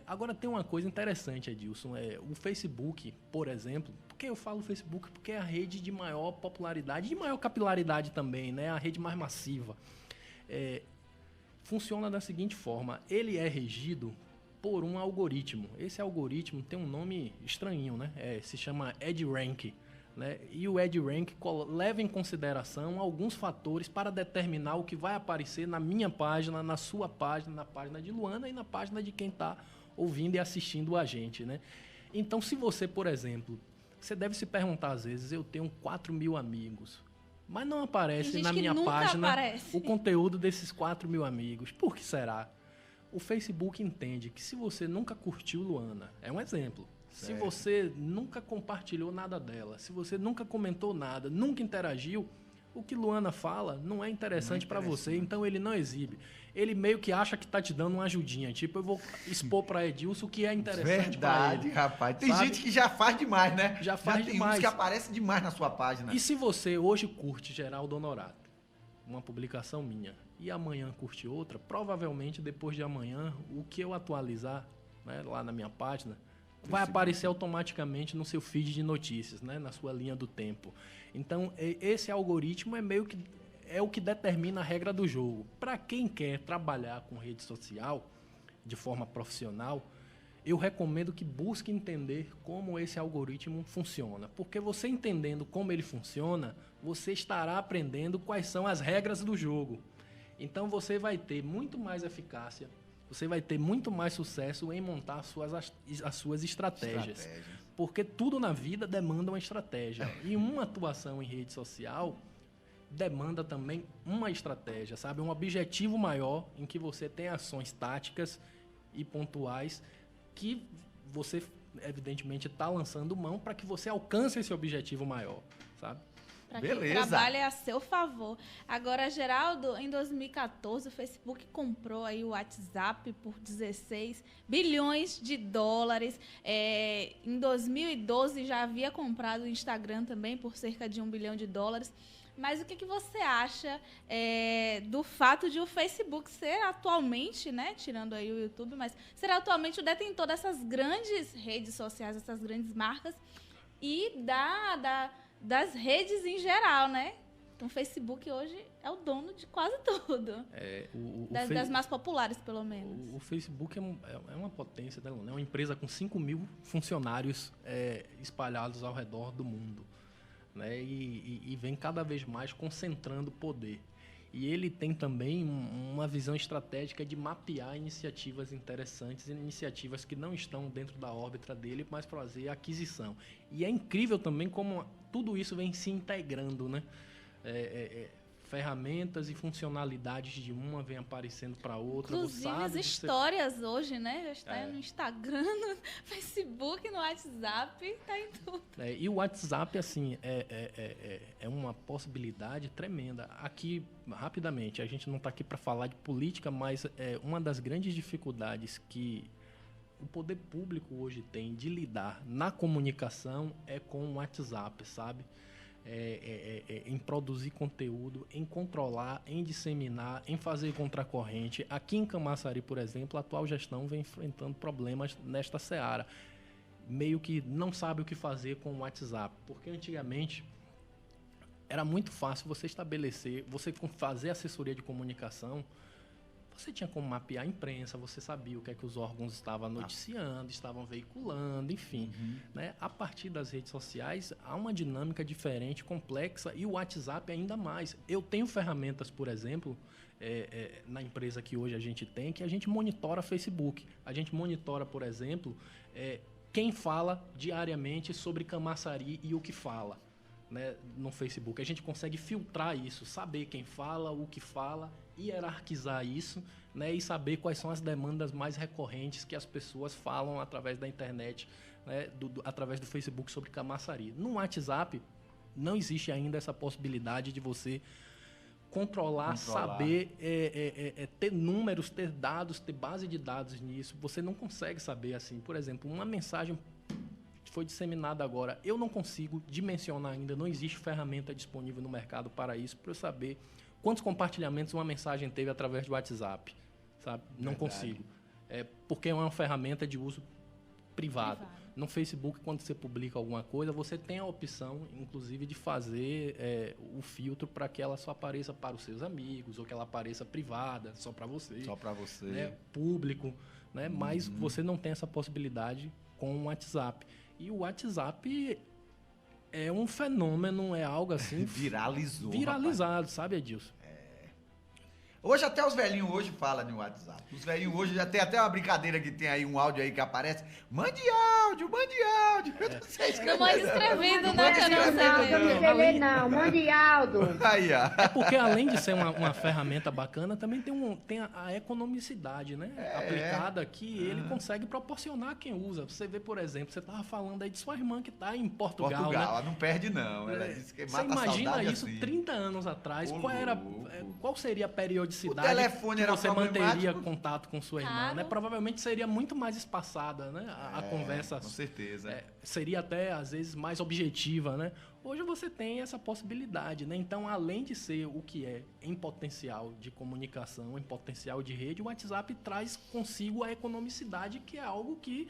Agora tem uma coisa interessante, Edilson. O Facebook, por exemplo, por que eu falo Facebook? Porque é a rede de maior popularidade, de maior capilaridade também, né? A rede mais massiva. Funciona da seguinte forma: ele é regido por um algoritmo. Esse algoritmo tem um nome estranho, né? Se chama EdRank, né? E o EdRank leva em consideração alguns fatores para determinar o que vai aparecer na minha página, na sua página, na página de Luana e na página de quem está ouvindo e assistindo a gente, né? Então, se você, por exemplo, você deve se perguntar às vezes, eu tenho 4.000 amigos, mas não aparece na minha página o conteúdo desses 4.000 amigos. Por que será? O Facebook entende que se você nunca curtiu Luana, é um exemplo. Certo. Se você nunca compartilhou nada dela, se você nunca comentou nada, nunca interagiu, o que Luana fala não é interessante para você, então ele não exibe. Ele meio que acha que tá te dando uma ajudinha, tipo, eu vou expor para Edilson o que é interessante para ele. Verdade, rapaz. Tem gente que já faz demais, né? Já faz demais. Tem uns que aparecem demais na sua página. E se você hoje curte Geraldo Honorato, uma publicação minha, e amanhã curte outra, provavelmente depois de amanhã, o que eu atualizar, né, lá na minha página, vai aparecer automaticamente no seu feed de notícias, né, na sua linha do tempo. Então, esse algoritmo é meio que o que determina a regra do jogo. Para quem quer trabalhar com rede social de forma profissional, eu recomendo que busque entender como esse algoritmo funciona. Porque você entendendo como ele funciona, você estará aprendendo quais são as regras do jogo. Então, você vai ter muito mais eficácia, você vai ter muito mais sucesso em montar as suas estratégias. Porque tudo na vida demanda uma estratégia. E uma atuação em rede social demanda também uma estratégia, sabe? Um objetivo maior em que você tem ações táticas e pontuais que você, evidentemente, está lançando mão para que você alcance esse objetivo maior, sabe? Para quem trabalha a seu favor. Agora, Geraldo, em 2014, o Facebook comprou aí o WhatsApp por 16 bilhões de dólares. Em 2012, já havia comprado o Instagram também por cerca de 1 bilhão de dólares. Mas o que você acha do fato de o Facebook ser atualmente, né, tirando aí o YouTube, mas ser atualmente o detentor dessas grandes redes sociais, essas grandes marcas e das redes em geral, né? Então, o Facebook hoje é o dono de quase tudo. Das mais populares, pelo menos. O Facebook é uma potência, né? É uma empresa com 5.000 funcionários espalhados ao redor do mundo, né? E vem cada vez mais concentrando poder. E ele tem também uma visão estratégica de mapear iniciativas interessantes, iniciativas que não estão dentro da órbita dele, mas fazer aquisição. E é incrível também como tudo isso vem se integrando, né? Ferramentas e funcionalidades de uma vem aparecendo para outra. Inclusive as histórias hoje, né? Já está no Instagram, no Facebook, no WhatsApp, está em tudo. E o WhatsApp, assim, é uma possibilidade tremenda. Aqui, rapidamente, a gente não está aqui para falar de política, mas uma das grandes dificuldades que o poder público hoje tem de lidar na comunicação é com o WhatsApp, sabe? Em produzir conteúdo, em controlar, em disseminar, em fazer contracorrente. Aqui em Camaçari, por exemplo, a atual gestão vem enfrentando problemas nesta seara. Meio que não sabe o que fazer com o WhatsApp, porque antigamente era muito fácil você estabelecer, você fazer assessoria de comunicação. Você tinha como mapear a imprensa, você sabia o que é que os órgãos estavam noticiando, estavam veiculando, enfim. Né? A partir das redes sociais, há uma dinâmica diferente, complexa, e o WhatsApp ainda mais. Eu tenho ferramentas, por exemplo, na empresa que hoje a gente tem, que a gente monitora Facebook. A gente monitora, por exemplo, quem fala diariamente sobre Camaçari e o que fala, né, no Facebook. A gente consegue filtrar isso, saber quem fala, o que fala, hierarquizar isso, né, e saber quais são as demandas mais recorrentes que as pessoas falam através da internet, né, através do Facebook sobre Camaçari. No WhatsApp, não existe ainda essa possibilidade de você controlar. Saber, ter números, ter dados, ter base de dados nisso. Você não consegue saber, assim, por exemplo, uma mensagem que foi disseminada agora, eu não consigo dimensionar ainda, não existe ferramenta disponível no mercado para isso, para eu saber quantos compartilhamentos uma mensagem teve através do WhatsApp, sabe? Não consigo. Porque é uma ferramenta de uso privado. No Facebook, quando você publica alguma coisa, você tem a opção, inclusive, de fazer o filtro para que ela só apareça para os seus amigos, ou que ela apareça privada, só para você. Só para você. Né? Público, né? Mas você não tem essa possibilidade com o WhatsApp. E o WhatsApp é um fenômeno, é algo assim... Viralizado, rapaz. Sabe, Edilson? Hoje até os velhinhos hoje falam no WhatsApp. Os velhinhos hoje já tem até uma brincadeira que tem aí, um áudio aí que aparece. Mande áudio. Eu não sei escrever. Não mande escrevendo, né? Eu não sei não. Mande áudio. Aí, ó. É porque além de ser uma ferramenta bacana, também tem a economicidade, né? Aplicada que ele consegue proporcionar a quem usa. Você vê, por exemplo, você estava falando aí de sua irmã que está em Portugal, né? Ela não perde não. Ela disse que mata a saudade. Você imagina isso assim. 30 anos atrás. Qual seria a periodicidade o telefone que você manteria contato com sua irmã, né? Provavelmente seria muito mais espaçada, né? A conversa. Com certeza. Seria até, às vezes, mais objetiva, né? Hoje você tem essa possibilidade, né? Então, além de ser o que é em potencial de comunicação, em potencial de rede, o WhatsApp traz consigo a economicidade, que é algo que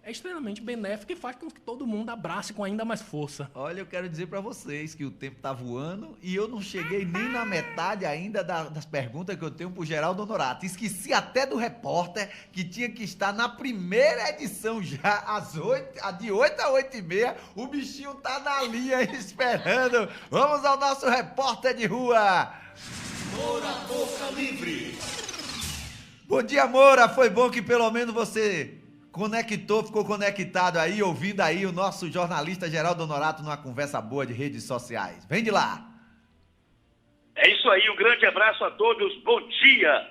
é extremamente benéfico e faz com que todo mundo abrace com ainda mais força. Olha, eu quero dizer para vocês que o tempo tá voando e eu não cheguei nem na metade ainda das perguntas que eu tenho pro Geraldo Honorato. Esqueci até do repórter que tinha que estar na primeira edição já, de 8 a 8h30. O bichinho tá na linha esperando. Vamos ao nosso repórter de rua. Moura Boca Livre. Bom dia, Moura. Foi bom que pelo menos você ficou conectado aí, ouvindo aí o nosso jornalista Geraldo Honorato numa conversa boa de redes sociais. Vem de lá. É isso aí, um grande abraço a todos. Bom dia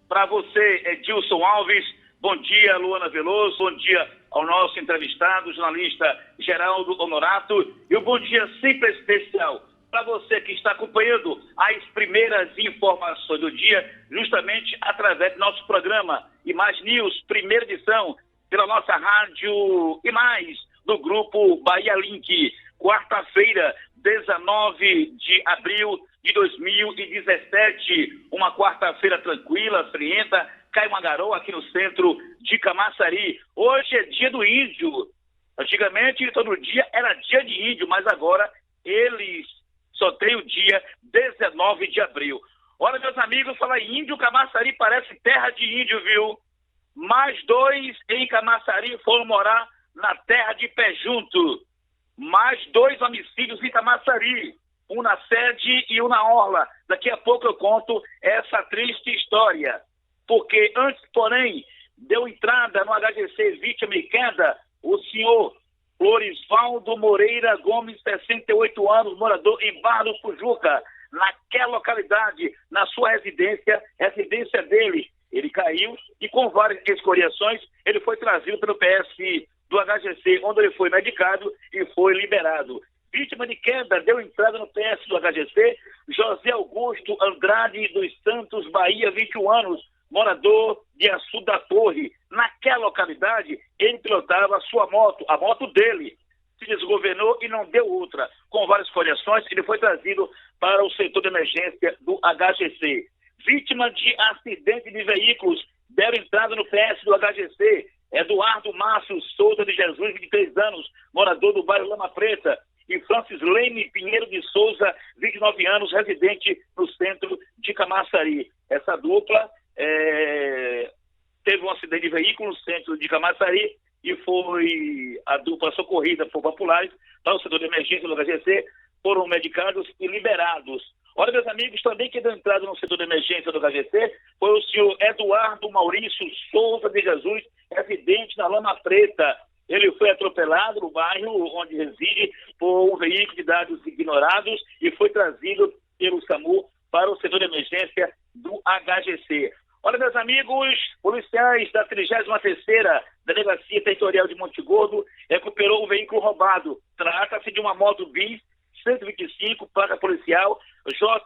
para você, Edilson Alves. Bom dia, Luana Veloso. Bom dia ao nosso entrevistado, jornalista Geraldo Honorato. E um bom dia sempre especial para você que está acompanhando as primeiras informações do dia, justamente através do nosso programa Image News, primeira edição, pela nossa rádio e mais, do grupo Bahia Link, quarta-feira, 19 de abril de 2017, uma quarta-feira tranquila, frienta, cai uma garoa aqui no centro de Camaçari. Hoje é dia do índio. Antigamente, todo dia era dia de índio, mas agora eles só têm o dia 19 de abril. Olha, meus amigos, falar em índio, Camaçari parece terra de índio, viu? Mais 2 em Camaçari foram morar na terra de Pé Junto. Mais 2 homicídios em Camaçari. Um na sede e um na orla. Daqui a pouco eu conto essa triste história. Porque antes, porém, deu entrada no HGC vítima e queda o senhor Florisvaldo Moreira Gomes, 68 anos, morador em Barra do Pujuca. Naquela localidade, na sua residência dele. Ele caiu e com várias escoriações, ele foi trazido pelo PS do HGC, onde ele foi medicado e foi liberado. Vítima de queda, deu entrada no PS do HGC, José Augusto Andrade dos Santos, Bahia, 21 anos, morador de Açu da Torre. Naquela localidade, ele pilotava a sua moto, a moto dele. Se desgovernou e não deu outra. Com várias escoriações, ele foi trazido para o setor de emergência do HGC. Vítima de acidente de veículos, deram entrada no PS do HGC, Eduardo Márcio Souza de Jesus, 23 anos, morador do bairro Lama Preta, e Francis Leme Pinheiro de Souza, 29 anos, residente no centro de Camaçari. Essa dupla teve um acidente de veículo no centro de Camaçari e foi a dupla socorrida por populares para o setor de emergência do HGC, foram medicados e liberados. Olha, meus amigos, também que deu entrada no setor de emergência do HGC foi o senhor Eduardo Maurício Souza de Jesus, residente na Lama Preta. Ele foi atropelado no bairro onde reside por um veículo de dados ignorados e foi trazido pelo SAMU para o setor de emergência do HGC. Olha, meus amigos, policiais da 33ª Delegacia Territorial de Monte Gordo recuperou um veículo roubado. Trata-se de uma moto bis 125, placa policial JOR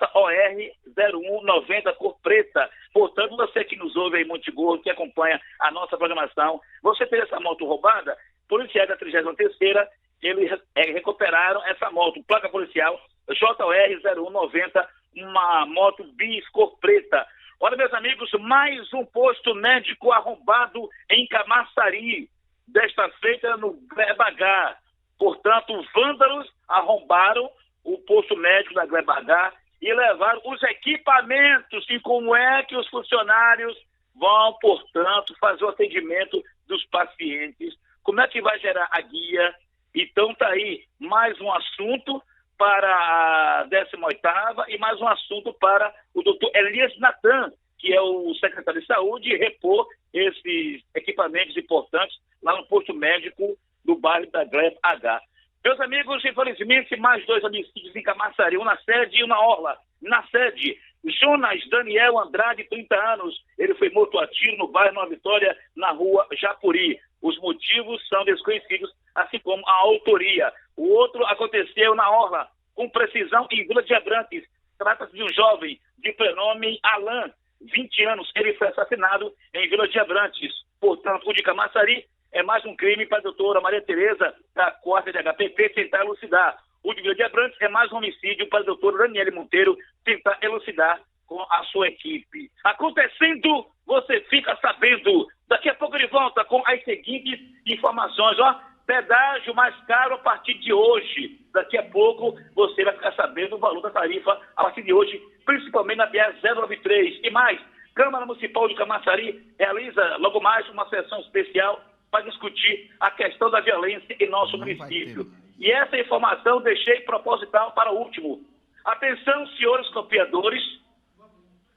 0190, cor preta. Portanto, você que nos ouve aí em Monte Gordo, que acompanha a nossa programação, você teve essa moto roubada, policiais da 33ª, eles recuperaram essa moto, placa policial JOR 0190, uma moto bis cor preta. Olha, meus amigos, mais um posto médico arrombado em Camaçari, desta feita no Glebagá. Portanto, vândalos arrombaram o posto médico da Glebagá e levaram os equipamentos. E como é que os funcionários vão, portanto, fazer o atendimento dos pacientes? Como é que vai gerar a guia? Então, tá aí mais um assunto para a 18ª e mais um assunto para o doutor Elias Natan, que é o secretário de saúde, repor esses equipamentos importantes lá no posto médico do bairro da Gleb H. Meus amigos, infelizmente, mais 2 homicídios em Camaçari, um na sede e um na orla. Na sede, Jonas Daniel Andrade, 30 anos, ele foi morto a tiro no bairro Nova Vitória, na rua Japuri. Os motivos são desconhecidos, assim como a autoria. O outro aconteceu na orla, com precisão em Vila de Abrantes. Trata-se de um jovem de prenome Alain, 20 anos. Ele foi assassinado em Vila de Abrantes. Portanto, o de Camaçari é mais um crime para a doutora Maria Tereza, da 4ª de HPP, tentar elucidar. O de Vila de Abrantes é mais um homicídio para a doutora Daniele Monteiro tentar elucidar com a sua equipe. Acontecendo, você fica sabendo. Daqui a pouco ele volta com as seguintes informações. Ó, pedágio mais caro a partir de hoje. Daqui a pouco você vai ficar sabendo o valor da tarifa a partir de hoje, principalmente na BR-093. E mais, Câmara Municipal de Camaçari realiza logo mais uma sessão especial para discutir a questão da violência em nosso município. E essa informação deixei proposital para o último. Atenção, senhores copiadores,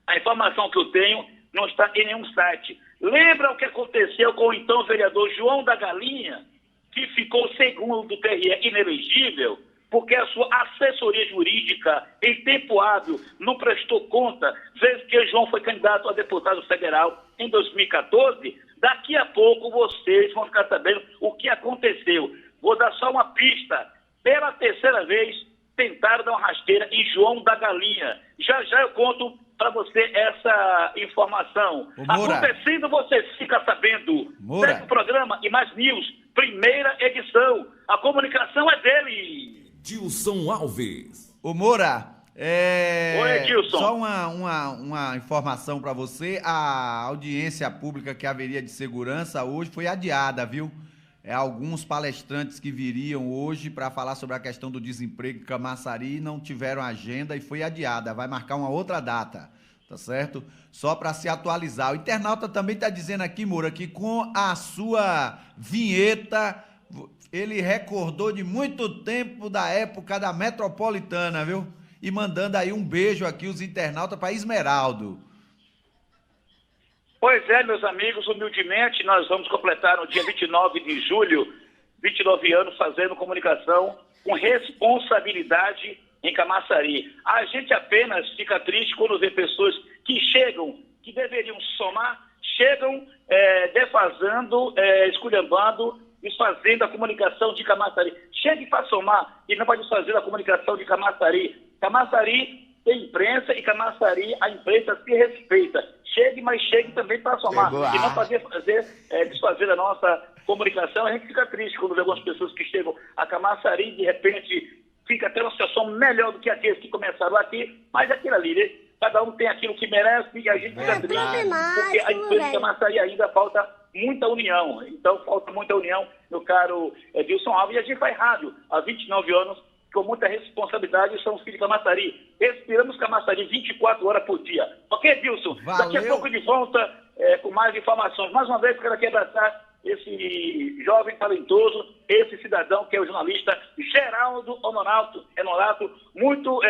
a informação que eu tenho não está em nenhum site. Lembra o que aconteceu com o então vereador João da Galinha, que ficou segundo do TRE inelegível, porque a sua assessoria jurídica, em tempo hábil, não prestou conta, desde que João foi candidato a deputado federal em 2014. Daqui a pouco vocês vão ficar sabendo o que aconteceu. Vou dar só uma pista. Pela 3ª vez, tentaram dar uma rasteira em João da Galinha. Já já eu conto para você essa informação. Acontecendo, você fica sabendo. Segue o programa e mais news, primeira edição. A comunicação é dele. Dilson Alves. Ô Moura, Oi, Edilson. Só uma informação para você. A audiência pública que haveria de segurança hoje foi adiada, viu? Alguns palestrantes que viriam hoje para falar sobre a questão do desemprego em Camaçari não tiveram agenda e foi adiada. Vai marcar uma outra data, tá certo? Só para se atualizar. O internauta também está dizendo aqui, Moura, que com a sua vinheta ele recordou de muito tempo da época da Metropolitana, viu? E mandando aí um beijo aqui os internautas para Esmeraldo. Pois é, meus amigos, humildemente nós vamos completar no dia 29 de julho, 29 anos fazendo comunicação com responsabilidade em Camaçari. A gente apenas fica triste quando vê pessoas que chegam, que deveriam somar, chegam defasando, esculhambando, desfazendo a comunicação de Camaçari. Chegue para somar e não para desfazer a comunicação de Camaçari. Camaçari tem imprensa e Camaçari, a imprensa se respeita. Chegue, mas chegue também para somar. E não desfazer a nossa comunicação. A gente fica triste quando vê algumas pessoas que chegam a Camaçari e de repente fica até uma situação melhor do que aqueles que começaram aqui, mas aquilo ali, né? Cada um tem aquilo que merece e a gente fica triste porque a imprensa de Camaçari ainda falta muita união. Então falta muita união, meu caro Edilson Alves, e a gente faz rádio há 29 anos com muita responsabilidade, e somos filhos de Camaçari. Respiramos Camaçari 24 horas por dia. Ok, Edilson? Daqui a pouco de volta com mais informações. Mais uma vez, quero aqui abraçar esse jovem talentoso, esse cidadão que é o jornalista Geraldo Honorato, muito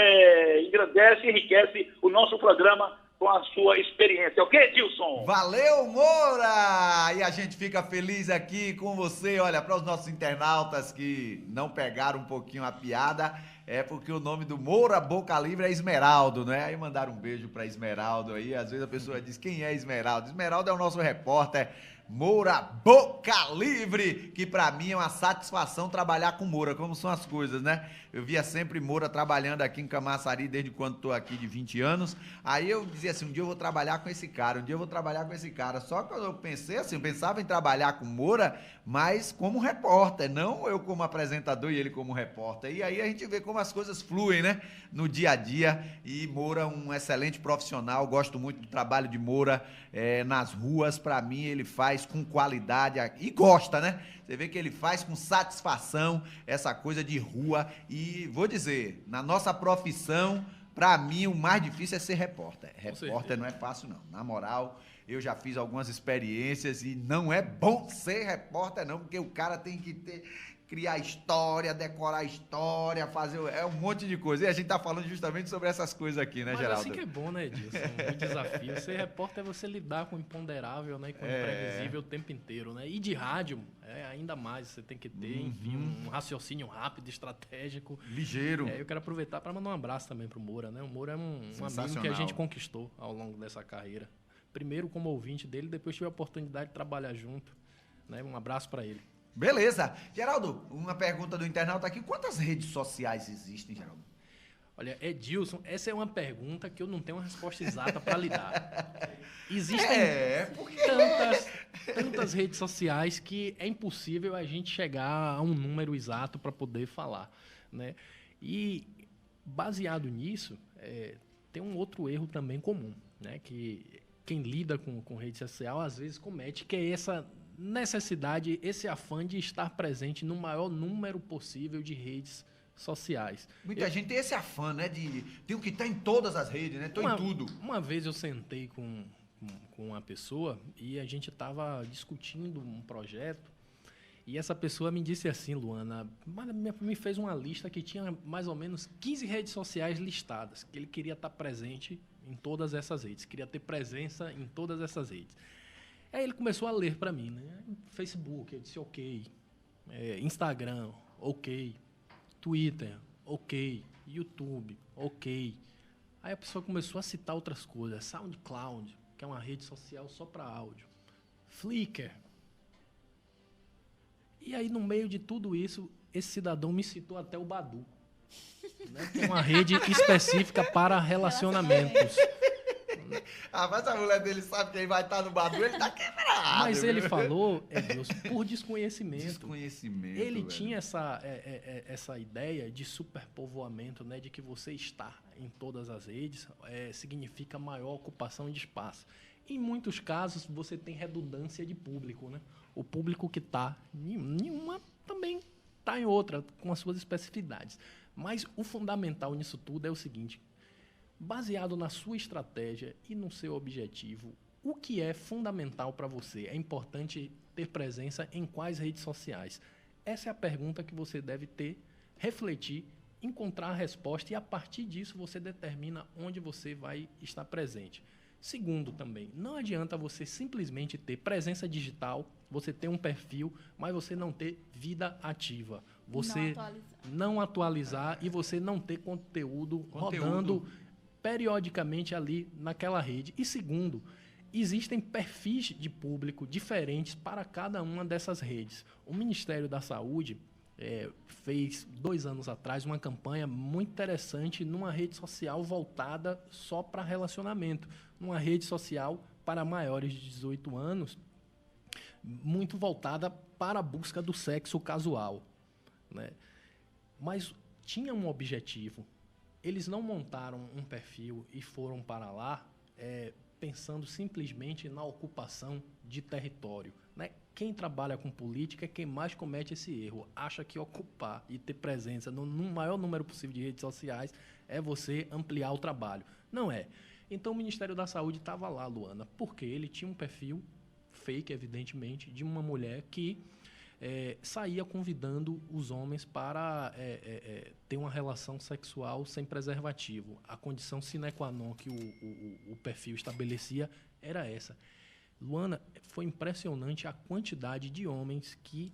engrandece e enriquece o nosso programa com a sua experiência. Ok, Edilson? Valeu, Moura! E a gente fica feliz aqui com você. Olha, para os nossos internautas que não pegaram um pouquinho a piada, é porque o nome do Moura Boca Livre é Esmeraldo, né? Aí mandaram um beijo para Esmeraldo aí. Às vezes a pessoa diz, quem é Esmeraldo? Esmeraldo é o nosso repórter Moura Boca Livre, que pra mim é uma satisfação trabalhar com Moura, como são as coisas, né? Eu via sempre Moura trabalhando aqui em Camaçari desde quando tô aqui de 20 anos. Aí eu dizia assim, um dia eu vou trabalhar com esse cara, um dia eu vou trabalhar com esse cara. Só que eu pensei assim, eu pensava em trabalhar com Moura, mas como repórter, não eu como apresentador e ele como repórter. E aí a gente vê como as coisas fluem, né? No dia a dia. E Moura, um excelente profissional, gosto muito do trabalho de Moura nas ruas. Pra mim, ele faz com qualidade e gosta, né? Você vê que ele faz com satisfação essa coisa de rua. E vou dizer, na nossa profissão, pra mim o mais difícil é ser repórter. Repórter não é fácil, não. Na moral, eu já fiz algumas experiências e não é bom ser repórter, não, porque o cara tem que criar história, decorar história, fazer um monte de coisa. E a gente tá falando justamente sobre essas coisas aqui, né, Geraldo? Mas assim que é bom, né, Edilson? Um desafio. Ser repórter é você lidar com o imponderável, né, com o imprevisível o tempo inteiro, né? E de rádio, ainda mais, você tem que ter, enfim, um raciocínio rápido, estratégico. Ligeiro. Eu quero aproveitar para mandar um abraço também pro Moura, né? O Moura é um amigo que a gente conquistou ao longo dessa carreira. Primeiro como ouvinte dele, depois tive a oportunidade de trabalhar junto, né? Um abraço para ele. Beleza. Geraldo, uma pergunta do internauta aqui. Quantas redes sociais existem, Geraldo? Olha, Edilson, essa é uma pergunta que eu não tenho uma resposta exata para lhe dar. Existem tantas redes sociais que é impossível a gente chegar a um número exato para poder falar, né? E, baseado nisso, tem um outro erro também comum, né? Que quem lida com rede social às vezes comete, que é essa necessidade, esse afã de estar presente no maior número possível de redes sociais. Muita gente tem esse afã, né? Tenho que estar em todas as redes, né? Estou em tudo. Uma vez eu sentei com uma pessoa e a gente estava discutindo um projeto e essa pessoa me disse assim, Luana, me fez uma lista que tinha mais ou menos 15 redes sociais listadas, que ele queria estar presente em todas essas redes, queria ter presença em todas essas redes. Aí ele começou a ler para mim, né? Facebook, eu disse ok. Instagram, ok. Twitter, ok. YouTube, ok. Aí a pessoa começou a citar outras coisas. SoundCloud, que é uma rede social só para áudio. Flickr. E aí, no meio de tudo isso, esse cidadão me citou até o Badoo, né? Que é uma rede específica para relacionamentos. Mas a mulher dele sabe que ele vai estar no Badoo, ele tá quebrado. Mas ele falou, Edilson, por desconhecimento. Desconhecimento, ele tinha essa ideia de superpovoamento, né? De que você estar em todas as redes significa maior ocupação de espaço. Em muitos casos, você tem redundância de público, né? O público que está em uma também está em outra, com as suas especificidades. Mas o fundamental nisso tudo é o seguinte: baseado na sua estratégia e no seu objetivo, o que é fundamental para você? É importante ter presença em quais redes sociais? Essa é a pergunta que você deve refletir, encontrar a resposta e, a partir disso, você determina onde você vai estar presente. Segundo também, não adianta você simplesmente ter presença digital, você ter um perfil, mas você não ter vida ativa. Você não atualizar e você não ter conteúdo rodando periodicamente ali naquela rede. E segundo, existem perfis de público diferentes para cada uma dessas redes. O Ministério da Saúde fez 2 anos atrás uma campanha muito interessante numa rede social voltada só para relacionamento, numa rede social para maiores de 18 anos, muito voltada para a busca do sexo casual, né? Mas tinha um objetivo. Eles não montaram um perfil e foram para lá pensando simplesmente na ocupação de território, né? Quem trabalha com política é quem mais comete esse erro. Acha que ocupar e ter presença no maior número possível de redes sociais é você ampliar o trabalho. Não é. Então o Ministério da Saúde estava lá, Luana, porque ele tinha um perfil fake, evidentemente, de uma mulher que saía convidando os homens para ter uma relação sexual sem preservativo. A condição sine qua non que o perfil estabelecia era essa. Luana, foi impressionante a quantidade de homens que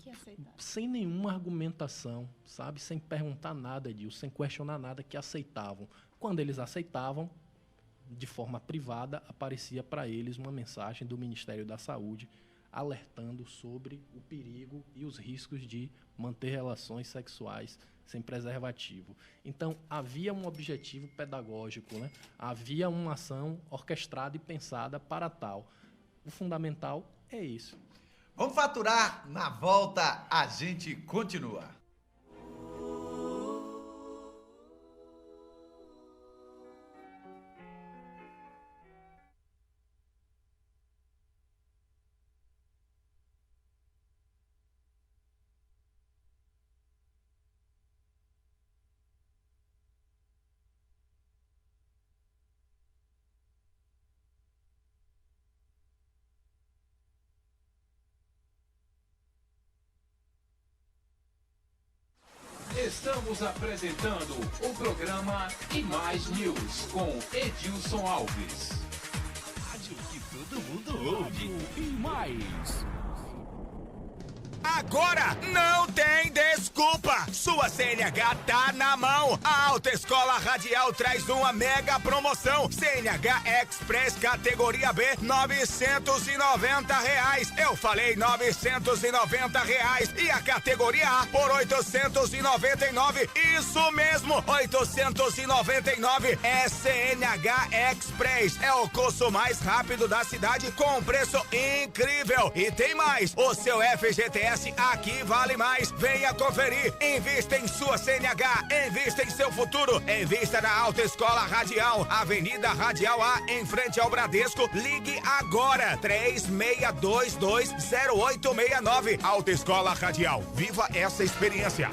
sem nenhuma argumentação, sabe, sem perguntar nada disso, sem questionar nada, que aceitavam. Quando eles aceitavam, de forma privada, aparecia para eles uma mensagem do Ministério da Saúde alertando sobre o perigo e os riscos de manter relações sexuais sem preservativo. Então, havia um objetivo pedagógico, né? Havia uma ação orquestrada e pensada para tal. O fundamental é isso. Vamos faturar, na volta a gente continua. Estamos apresentando o programa E Mais News com Edilson Alves. Rádio que todo mundo ouve. E mais. Agora não tem desculpa! Sua CNH tá na mão! A Autoescola Radial traz uma mega promoção. CNH Express categoria B, R$990. Eu falei R$990. E a categoria A por R$899. Isso mesmo, R$899. É CNH Express. É o curso mais rápido da cidade com preço incrível. E tem mais, o seu FGTS aqui vale mais. Venha conferir. Invista em sua CNH. Invista em seu futuro. Invista na Autoescola Radial. Avenida Radial A, em frente ao Bradesco. Ligue agora. 36220869. Autoescola Radial. Viva essa experiência.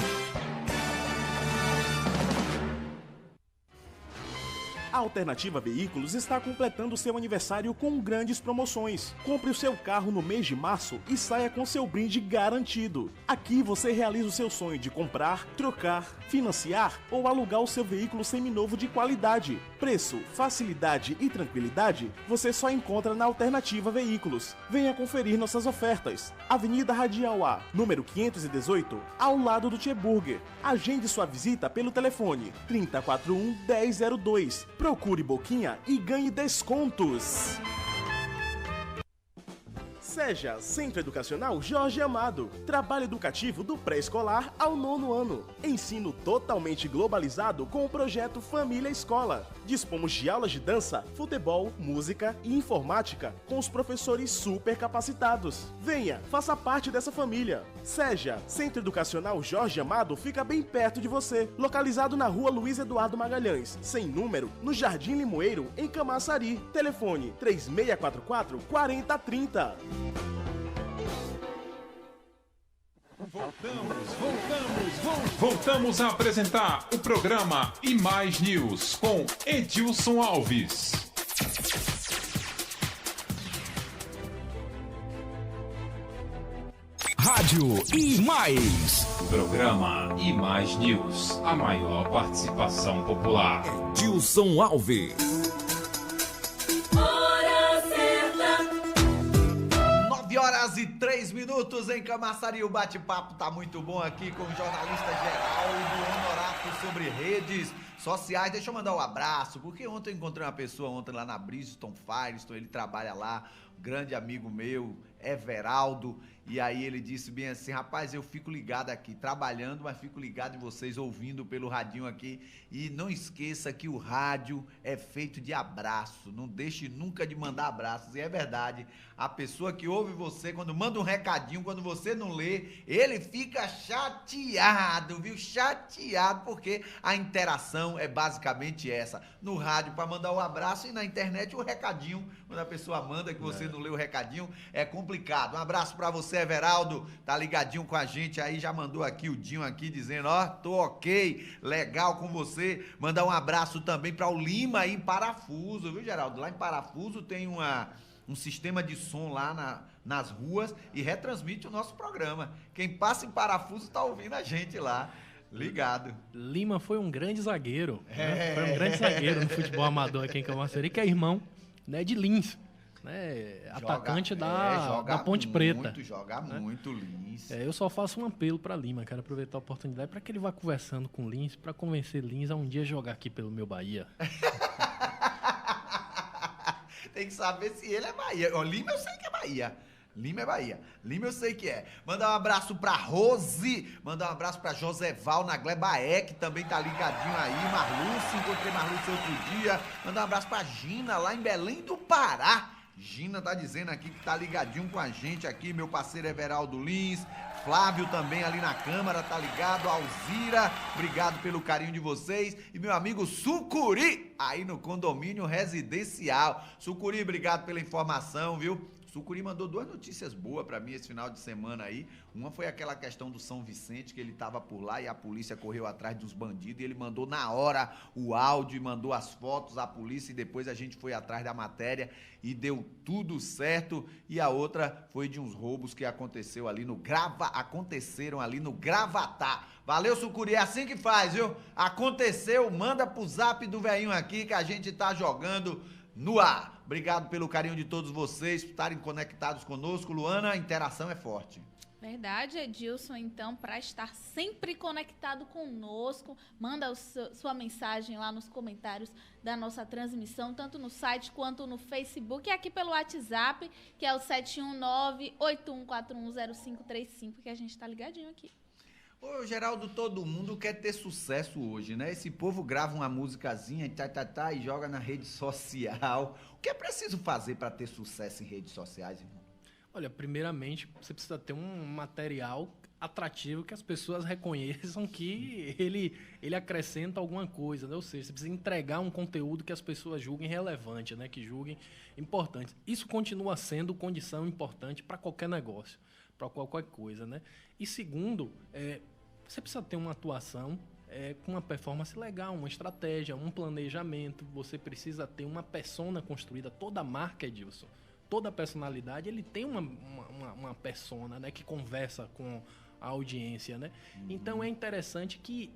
A Alternativa Veículos está completando seu aniversário com grandes promoções. Compre o seu carro no mês de março e saia com seu brinde garantido. Aqui você realiza o seu sonho de comprar, trocar, financiar ou alugar o seu veículo seminovo de qualidade. Preço, facilidade e tranquilidade você só encontra na Alternativa Veículos. Venha conferir nossas ofertas. Avenida Radial A, número 518, ao lado do Tcheburger. Agende sua visita pelo telefone 3041-1002. Procure Boquinha e ganhe descontos. Seja Centro Educacional Jorge Amado. Trabalho educativo do pré-escolar ao 9º ano. Ensino totalmente globalizado com o projeto Família Escola. Dispomos de aulas de dança, futebol, música e informática com os professores super capacitados. Venha, faça parte dessa família. Seja Centro Educacional Jorge Amado fica bem perto de você. Localizado na rua Luiz Eduardo Magalhães, sem número, no Jardim Limoeiro, em Camaçari. Telefone 3644-4030. Voltamos a apresentar o programa E Mais News com Edilson Alves. Rádio E Mais. Programa E Mais News, a maior participação popular. Edilson Alves. 9h03 em Camaçari. O bate-papo tá muito bom aqui com o jornalista Geraldo Honorato sobre redes sociais. Deixa eu mandar um abraço, porque ontem eu encontrei uma pessoa lá na Bridgestone Firestone, ele trabalha lá, grande amigo meu, Everaldo, e aí ele disse bem assim: rapaz, eu fico ligado aqui, trabalhando, mas fico ligado em vocês, ouvindo pelo radinho aqui, e não esqueça que o rádio é feito de abraço, não deixe nunca de mandar abraços, e é verdade, a pessoa que ouve você, quando manda um recadinho, quando você não lê, ele fica chateado, viu, chateado, porque a interação é basicamente essa, no rádio para mandar o abraço e na internet o recadinho, quando a pessoa manda que você não lê o recadinho, é complicado. Um abraço para você, Everaldo, tá ligadinho com a gente aí, já mandou aqui o Dinho aqui dizendo, ó, tô ok, legal com você. Mandar um abraço também para o Lima aí em Parafuso, viu, Geraldo? Lá em Parafuso tem uma um sistema de som lá nas ruas e retransmite o nosso programa. Quem passa em Parafuso tá ouvindo a gente lá. Ligado. Lima foi um grande zagueiro. Né? Foi um grande zagueiro no futebol amador aqui em Camaçari, que é irmão, né, de Lins. Né, atacante da Ponte Preta. Joga muito, Lins. Eu só faço um apelo para Lima, quero aproveitar a oportunidade para que ele vá conversando com Lins, para convencer Lins a um dia jogar aqui pelo meu Bahia. Tem que saber se ele é Bahia. Lima eu sei que é Bahia. Lima é Bahia. Lima eu sei que é. Mandar um abraço pra Rose. Mandar um abraço pra Joseval na Glebaé, que também tá ligadinho aí. Marluce, encontrei Marluce outro dia. Mandar um abraço pra Gina, lá em Belém do Pará. Gina tá dizendo aqui que tá ligadinho com a gente aqui. Meu parceiro Everaldo Lins. Flávio também ali na Câmara, tá ligado? Alzira, obrigado pelo carinho de vocês. E meu amigo Sucuri, aí no condomínio residencial. Sucuri, obrigado pela informação, viu? Sucuri mandou 2 notícias boas pra mim esse final de semana aí. Uma foi aquela questão do São Vicente, que ele tava por lá e a polícia correu atrás dos bandidos e ele mandou na hora o áudio e mandou as fotos à polícia e depois a gente foi atrás da matéria e deu tudo certo. E a outra foi de uns roubos que aconteceram ali no Gravatá. Valeu, Sucuri, é assim que faz, viu? Aconteceu, manda pro zap do velhinho aqui que a gente tá jogando no ar. Obrigado pelo carinho de todos vocês, por estarem conectados conosco. Luana, a interação é forte. Verdade, Edilson, então, para estar sempre conectado conosco, manda sua mensagem lá nos comentários da nossa transmissão, tanto no site quanto no Facebook e aqui pelo WhatsApp, que é o 719-81410535, que a gente tá ligadinho aqui. Ô, Geraldo, todo mundo quer ter sucesso hoje, né? Esse povo grava uma musicazinha e joga na rede social. O que é preciso fazer para ter sucesso em redes sociais, irmão? Olha, primeiramente, você precisa ter um material atrativo que as pessoas reconheçam que ele acrescenta alguma coisa, né? Ou seja, você precisa entregar um conteúdo que as pessoas julguem relevante, né? Que julguem importante. Isso continua sendo condição importante para qualquer negócio, para qualquer coisa, né? E segundo, você precisa ter uma atuação com uma performance legal, uma estratégia, um planejamento. Você precisa ter uma persona construída. Toda marca, Edilson, toda personalidade, ele tem uma persona, né, que conversa com a audiência, né? Então é interessante que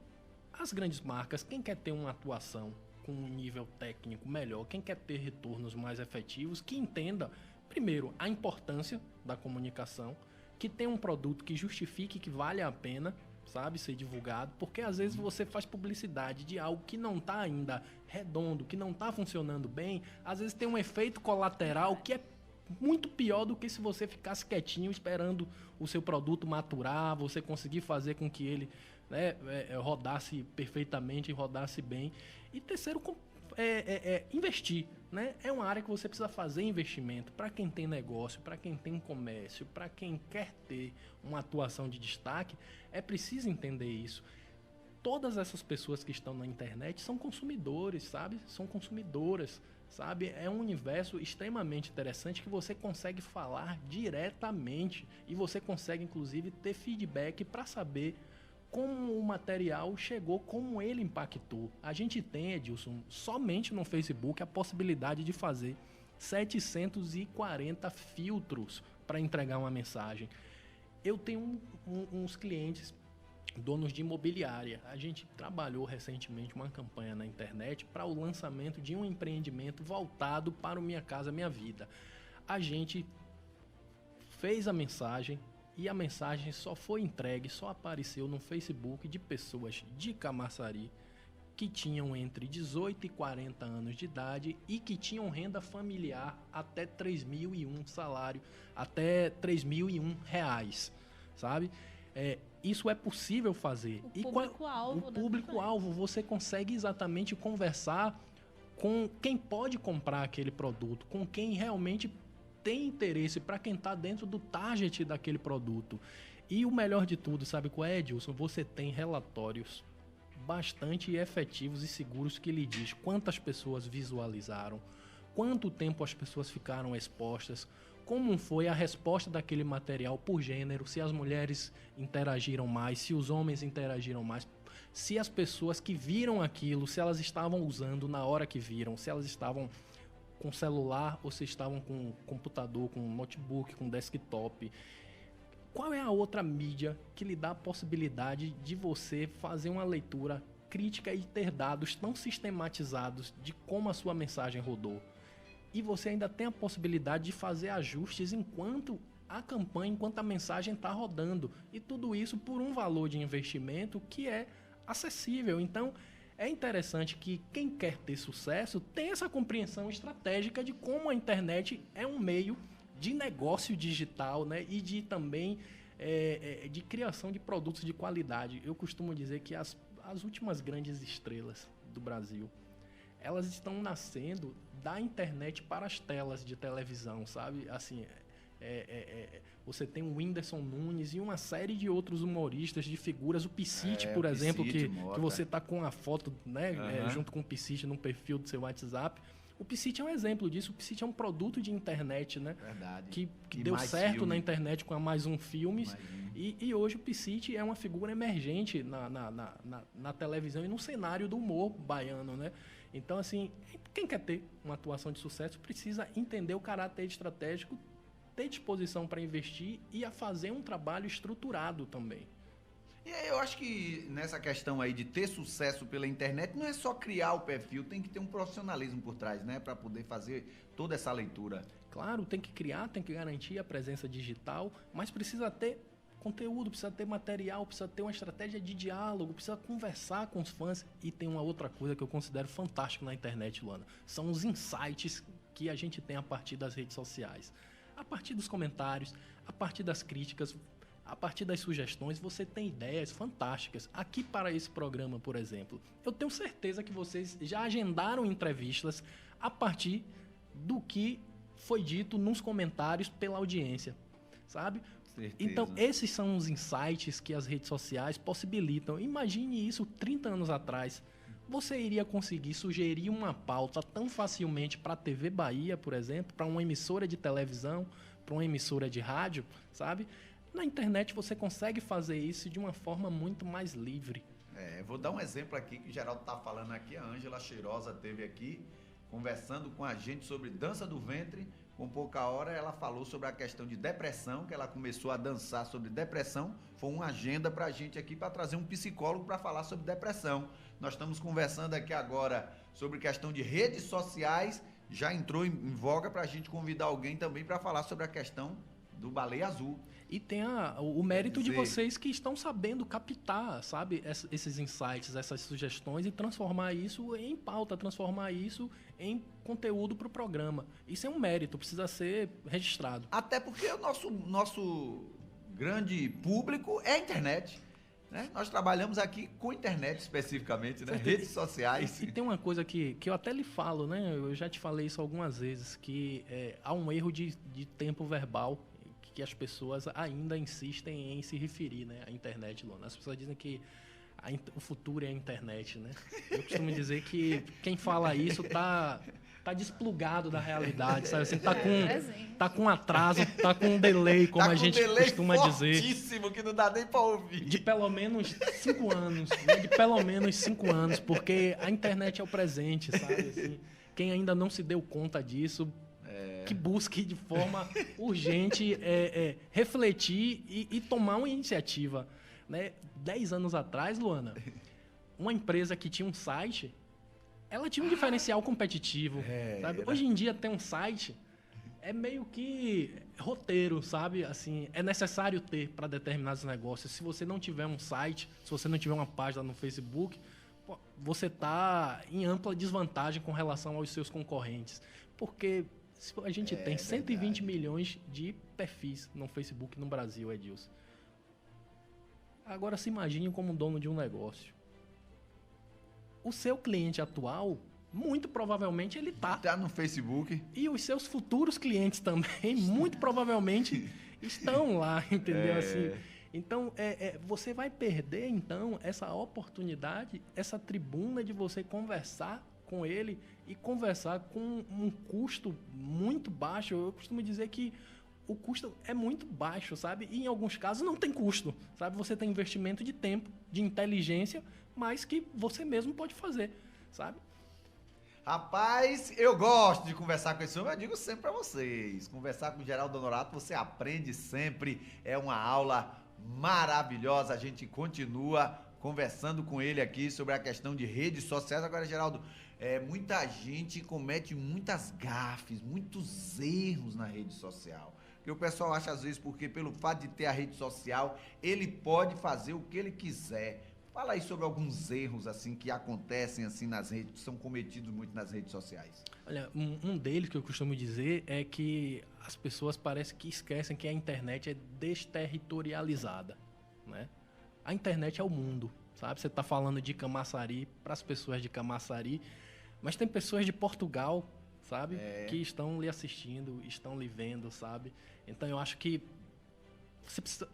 as grandes marcas, quem quer ter uma atuação com um nível técnico melhor, quem quer ter retornos mais efetivos, que entenda, primeiro, a importância da comunicação, que tenha um produto que justifique que vale a pena, sabe, ser divulgado, porque às vezes você faz publicidade de algo que não está ainda redondo, que não está funcionando bem, às vezes tem um efeito colateral que é muito pior do que se você ficasse quietinho esperando o seu produto maturar, você conseguir fazer com que ele, né, rodasse perfeitamente, rodasse bem. E terceiro, investir, né? É uma área que você precisa fazer investimento. Para quem tem negócio, para quem tem comércio, para quem quer ter uma atuação de destaque, é preciso entender isso. Todas essas pessoas que estão na internet são consumidores, sabe? São consumidoras, sabe? É um universo extremamente interessante que você consegue falar diretamente e você consegue, inclusive, ter feedback para saber como o material chegou, como ele impactou. A gente tem, Edilson, somente no Facebook a possibilidade de fazer 740 filtros para entregar uma mensagem. Eu tenho uns clientes, donos de imobiliária. A gente trabalhou recentemente uma campanha na internet para o lançamento de um empreendimento voltado para o Minha Casa Minha Vida. A gente fez a mensagem e a mensagem só foi entregue, só apareceu no Facebook de pessoas de Camaçari que tinham entre 18 e 40 anos de idade e que tinham renda familiar até 3.001 salário, até 3.001 reais, sabe? Isso é possível fazer. O público-alvo. O público-alvo, você consegue exatamente conversar com quem pode comprar aquele produto, com quem realmente tem interesse, para quem está dentro do target daquele produto. E o melhor de tudo, sabe qual é, Edilson? Você tem relatórios bastante efetivos e seguros que lhe diz quantas pessoas visualizaram, quanto tempo as pessoas ficaram expostas, como foi a resposta daquele material por gênero, se as mulheres interagiram mais, se os homens interagiram mais, se as pessoas que viram aquilo, se elas estavam usando na hora que viram, se elas estavam com celular ou se estavam com computador, com notebook, com desktop. Qual é a outra mídia que lhe dá a possibilidade de você fazer uma leitura crítica e ter dados tão sistematizados de como a sua mensagem rodou? E você ainda tem a possibilidade de fazer ajustes enquanto a campanha, enquanto a mensagem está rodando. E tudo isso por um valor de investimento que é acessível. Então, é interessante que quem quer ter sucesso tenha essa compreensão estratégica de como a internet é um meio de negócio digital, né? E de também de criação de produtos de qualidade. Eu costumo dizer que as últimas grandes estrelas do Brasil, elas estão nascendo da internet para as telas de televisão, sabe? Assim, você tem o Whindersson Nunes e uma série de outros humoristas, de figuras, o Piscite, por exemplo, que você tá com a foto, né, junto com o Piscite no perfil do seu WhatsApp. O Piscite é um exemplo disso. O Piscite é um produto de internet, né? Verdade. Que deu certo na internet com a Mais Um Filmes. E hoje o Piscite é uma figura emergente na televisão e no cenário do humor baiano, né? Então, assim, quem quer ter uma atuação de sucesso precisa entender o caráter estratégico, ter disposição para investir e a fazer um trabalho estruturado também. E aí eu acho que nessa questão aí de ter sucesso pela internet, não é só criar o perfil, tem que ter um profissionalismo por trás, né? Para poder fazer toda essa leitura. Claro, tem que criar, tem que garantir a presença digital, mas precisa ter conteúdo, precisa ter material, precisa ter uma estratégia de diálogo, precisa conversar com os fãs. E tem uma outra coisa que eu considero fantástico na internet, Luana. São os insights que a gente tem a partir das redes sociais. A partir dos comentários, a partir das críticas, a partir das sugestões, você tem ideias fantásticas. Aqui para esse programa, por exemplo, eu tenho certeza que vocês já agendaram entrevistas a partir do que foi dito nos comentários pela audiência, sabe? Certeza. Então, esses são os insights que as redes sociais possibilitam. Imagine isso 30 anos atrás. Você iria conseguir sugerir uma pauta tão facilmente para a TV Bahia, por exemplo, para uma emissora de televisão, para uma emissora de rádio, sabe? Na internet você consegue fazer isso de uma forma muito mais livre. Vou dar um exemplo aqui que o Geraldo está falando aqui. A Ângela Cheirosa esteve aqui conversando com a gente sobre dança do ventre. Com pouca hora ela falou sobre a questão de depressão, que ela começou a dançar sobre depressão. Foi uma agenda para a gente aqui para trazer um psicólogo para falar sobre depressão. Nós estamos conversando aqui agora sobre questão de redes sociais. Já entrou em voga para a gente convidar alguém também para falar sobre a questão do Baleia Azul. E tem o mérito de vocês que estão sabendo captar, sabe, esses insights, essas sugestões e transformar isso em pauta, transformar isso em conteúdo para o programa. Isso é um mérito, precisa ser registrado. Até porque o nosso grande público é a internet, né? Nós trabalhamos aqui com internet especificamente, né? Redes sociais. E tem uma coisa que eu até lhe falo, né? Eu já te falei isso algumas vezes, que há um erro de tempo verbal que as pessoas ainda insistem em se referir, né, à internet, Luana. As pessoas dizem que o futuro é a internet, né? Eu costumo dizer que quem fala isso tá desplugado da realidade, sabe? Assim, tá com atraso, tá com um delay, como a gente costuma dizer. Fortíssimo, que não dá nem para ouvir. De pelo menos 5 anos, né? De pelo menos 5 anos, porque a internet é o presente, sabe? Assim, quem ainda não se deu conta disso, que busque de forma urgente refletir e tomar uma iniciativa, né? 10 anos atrás, Luana, uma empresa que tinha um site, ela tinha um diferencial competitivo, sabe? Hoje em dia tem um site, é meio que roteiro, sabe? Assim, é necessário ter para determinados negócios. Se você não tiver um site, se você não tiver uma página no Facebook, você está em ampla desvantagem com relação aos seus concorrentes, porque a gente tem 120 milhões de perfis no Facebook no Brasil, Edilson. Agora se imagine como dono de um negócio. O seu cliente atual, muito provavelmente, ele tá no Facebook. E os seus futuros clientes também, muito provavelmente, estão lá, entendeu? Assim, então, você vai perder, então, essa oportunidade, essa tribuna de você conversar com ele e conversar com um custo muito baixo. Eu costumo dizer que o custo é muito baixo, sabe? E em alguns casos não tem custo, sabe? Você tem investimento de tempo, de inteligência, mas que você mesmo pode fazer, sabe? Rapaz, eu gosto de conversar com esse homem, eu digo sempre pra vocês. Conversar com o Geraldo Honorato, você aprende sempre. É uma aula maravilhosa. A gente continua conversando com ele aqui sobre a questão de redes sociais. Agora, Geraldo, muita gente comete muitas gafes, muitos erros na rede social. Que o pessoal acha, às vezes, porque pelo fato de ter a rede social, ele pode fazer o que ele quiser. Fala aí sobre alguns erros, assim, que acontecem, assim, nas redes, que são cometidos muito nas redes sociais. Olha, um deles que eu costumo dizer é que as pessoas parecem que esquecem que a internet é desterritorializada, né? A internet é o mundo, sabe? Você está falando de Camaçari para as pessoas de Camaçari, mas tem pessoas de Portugal, sabe? Que estão lhe assistindo, estão lhe vendo, sabe? Então eu acho que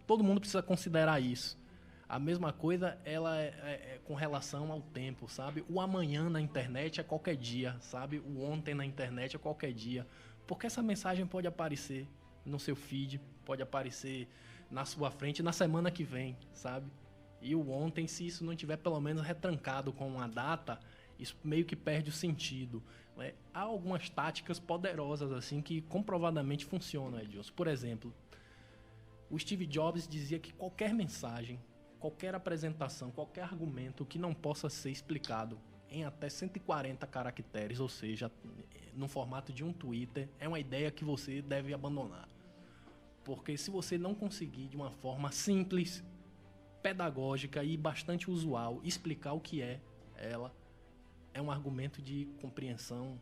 todo mundo precisa considerar isso. A mesma coisa ela é com relação ao tempo, sabe? O amanhã na internet é qualquer dia, sabe? O ontem na internet é qualquer dia. Porque essa mensagem pode aparecer no seu feed, pode aparecer na sua frente na semana que vem, sabe? E o ontem, se isso não tiver pelo menos retrancado com uma data, isso meio que perde o sentido, né? Há algumas táticas poderosas assim que comprovadamente funcionam, Edilson. Por exemplo, o Steve Jobs dizia que qualquer mensagem, qualquer apresentação, qualquer argumento que não possa ser explicado em até 140 caracteres, ou seja, no formato de um Twitter, é uma ideia que você deve abandonar. Porque se você não conseguir de uma forma simples, pedagógica e bastante usual explicar o que ela é um argumento de compreensão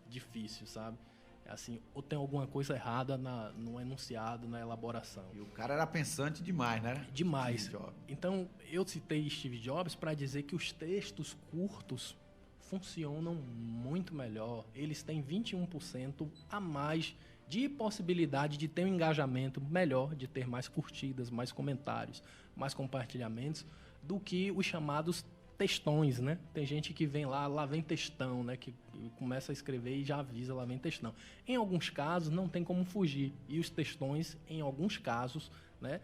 difícil, sabe? Assim, ou tem alguma coisa errada no enunciado, na elaboração. E o cara era pensante demais, né? Demais. Então, eu citei Steve Jobs para dizer que os textos curtos funcionam muito melhor. Eles têm 21% a mais de possibilidade de ter um engajamento melhor, de ter mais curtidas, mais comentários, mais compartilhamentos, do que os chamados textões, né? Tem gente que vem lá vem textão, né? Que começa a escrever e já avisa, lá vem textão. Em alguns casos, não tem como fugir. E os textões, em alguns casos, né?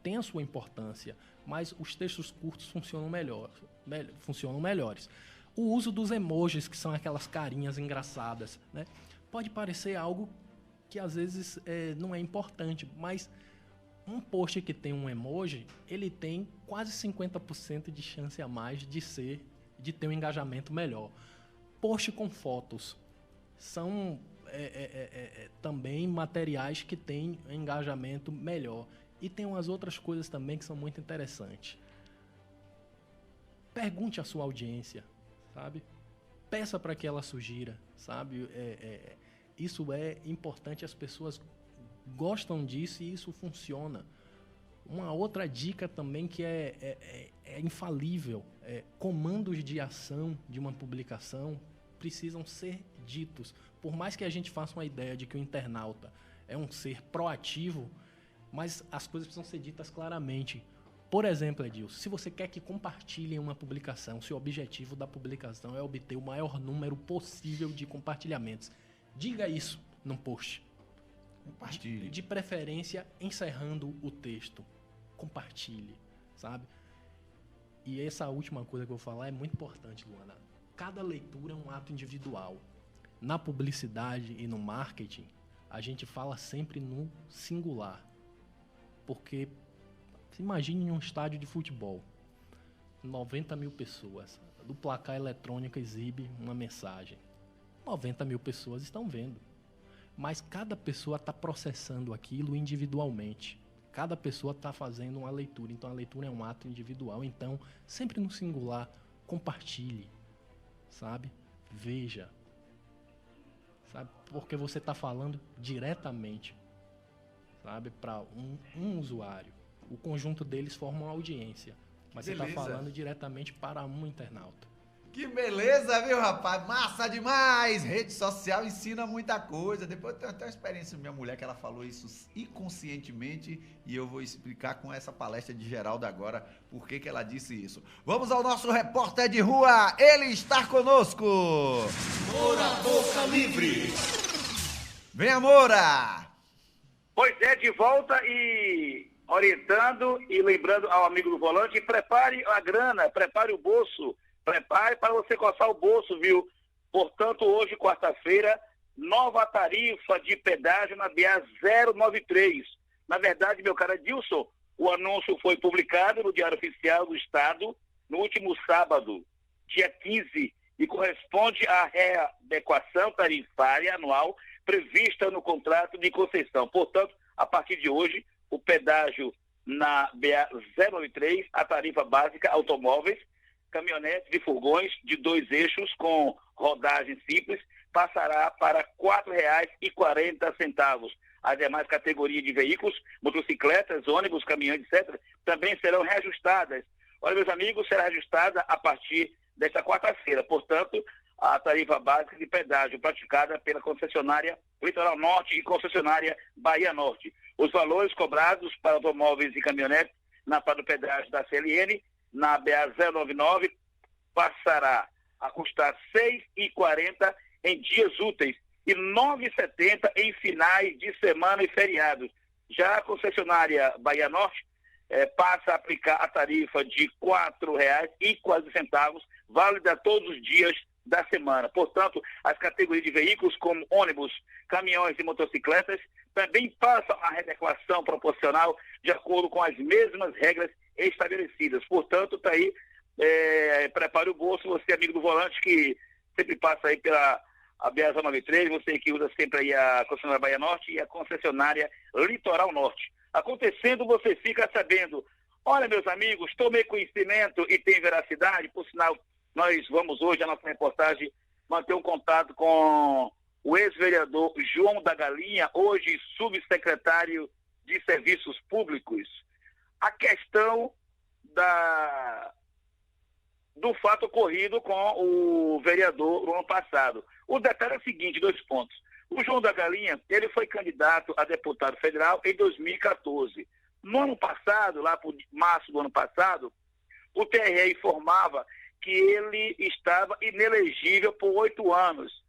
Tem a sua importância. Mas os textos curtos funcionam melhores. O uso dos emojis, que são aquelas carinhas engraçadas, né? Pode parecer algo que às vezes não é importante, mas um post que tem um emoji, ele tem quase 50% de chance a mais de ter um engajamento melhor. Post com fotos são também materiais que têm engajamento melhor. E tem umas outras coisas também que são muito interessantes. Pergunte à sua audiência, sabe? Peça para que ela sugira, sabe? Isso é importante, as pessoas gostam disso e isso funciona. Uma outra dica também que é infalível, comandos de ação de uma publicação precisam ser ditos. Por mais que a gente faça uma ideia de que o internauta é um ser proativo, mas as coisas precisam ser ditas claramente. Por exemplo, Edilson, se você quer que compartilhem uma publicação, se o objetivo da publicação é obter o maior número possível de compartilhamentos, diga isso num post. Compartilhe. De preferência, encerrando o texto. Compartilhe, sabe? E essa última coisa que eu vou falar é muito importante, Luana. Cada leitura é um ato individual. Na publicidade e no marketing, a gente fala sempre no singular. Porque, imagine um estádio de futebol. 90 mil pessoas. Do placar eletrônico exibe uma mensagem. 90 mil pessoas estão vendo. Mas cada pessoa está processando aquilo individualmente. Cada pessoa está fazendo uma leitura. Então, a leitura é um ato individual. Então, sempre no singular, compartilhe, sabe? Veja, sabe? Porque você está falando diretamente, sabe? Para um usuário. O conjunto deles forma uma audiência. Mas você está falando diretamente para um internauta. Que beleza, viu, rapaz? Massa demais! Rede social ensina muita coisa. Depois eu tenho até uma experiência com minha mulher que ela falou isso inconscientemente e eu vou explicar com essa palestra de Geraldo agora por que ela disse isso. Vamos ao nosso repórter de rua, ele está conosco! Moura Boca Livre! Venha, Moura! Pois é, de volta e orientando e lembrando ao amigo do volante, prepare a grana, prepare o bolso. Prepare para você coçar o bolso, viu? Portanto, hoje, quarta-feira, nova tarifa de pedágio na BA 093. Na verdade, meu caro Edilson, o anúncio foi publicado no Diário Oficial do Estado no último sábado, dia 15, e corresponde à readequação tarifária anual prevista no contrato de concessão. Portanto, a partir de hoje, o pedágio na BA 093, a tarifa básica, automóveis, caminhonetes e furgões de 2 eixos com rodagem simples, passará para R$ 4,40. As demais categorias de veículos, motocicletas, ônibus, caminhões, etc., também serão reajustadas. Olha, meus amigos, será reajustada a partir desta quarta-feira. Portanto, a tarifa básica de pedágio praticada pela concessionária Litoral Norte e concessionária Bahia Norte. Os valores cobrados para automóveis e caminhonetes na parte do pedágio da CLN, na BA 099, passará a custar R$ 6,40 em dias úteis e R$ 9,70 em finais de semana e feriados. Já a concessionária Bahia Norte passa a aplicar a tarifa de R$ 4,40, válida todos os dias da semana. Portanto, as categorias de veículos como ônibus, caminhões e motocicletas também passam a readequação proporcional de acordo com as mesmas regras estabelecidas. Portanto, está aí, prepare o bolso, você amigo do volante que sempre passa aí pela a BA-93, você que usa sempre aí a concessionária Bahia Norte e a concessionária Litoral Norte. Acontecendo, você fica sabendo. Olha, meus amigos, tomei conhecimento e tem veracidade, por sinal, nós vamos hoje, a nossa reportagem, manter um contato com o ex-vereador João da Galinha, hoje subsecretário de Serviços Públicos. A questão do fato ocorrido com o vereador no ano passado. O detalhe é o seguinte, 2 pontos. O João da Galinha, ele foi candidato a deputado federal em 2014. No ano passado, lá por março do ano passado, o TRE informava que ele estava inelegível por 8 anos.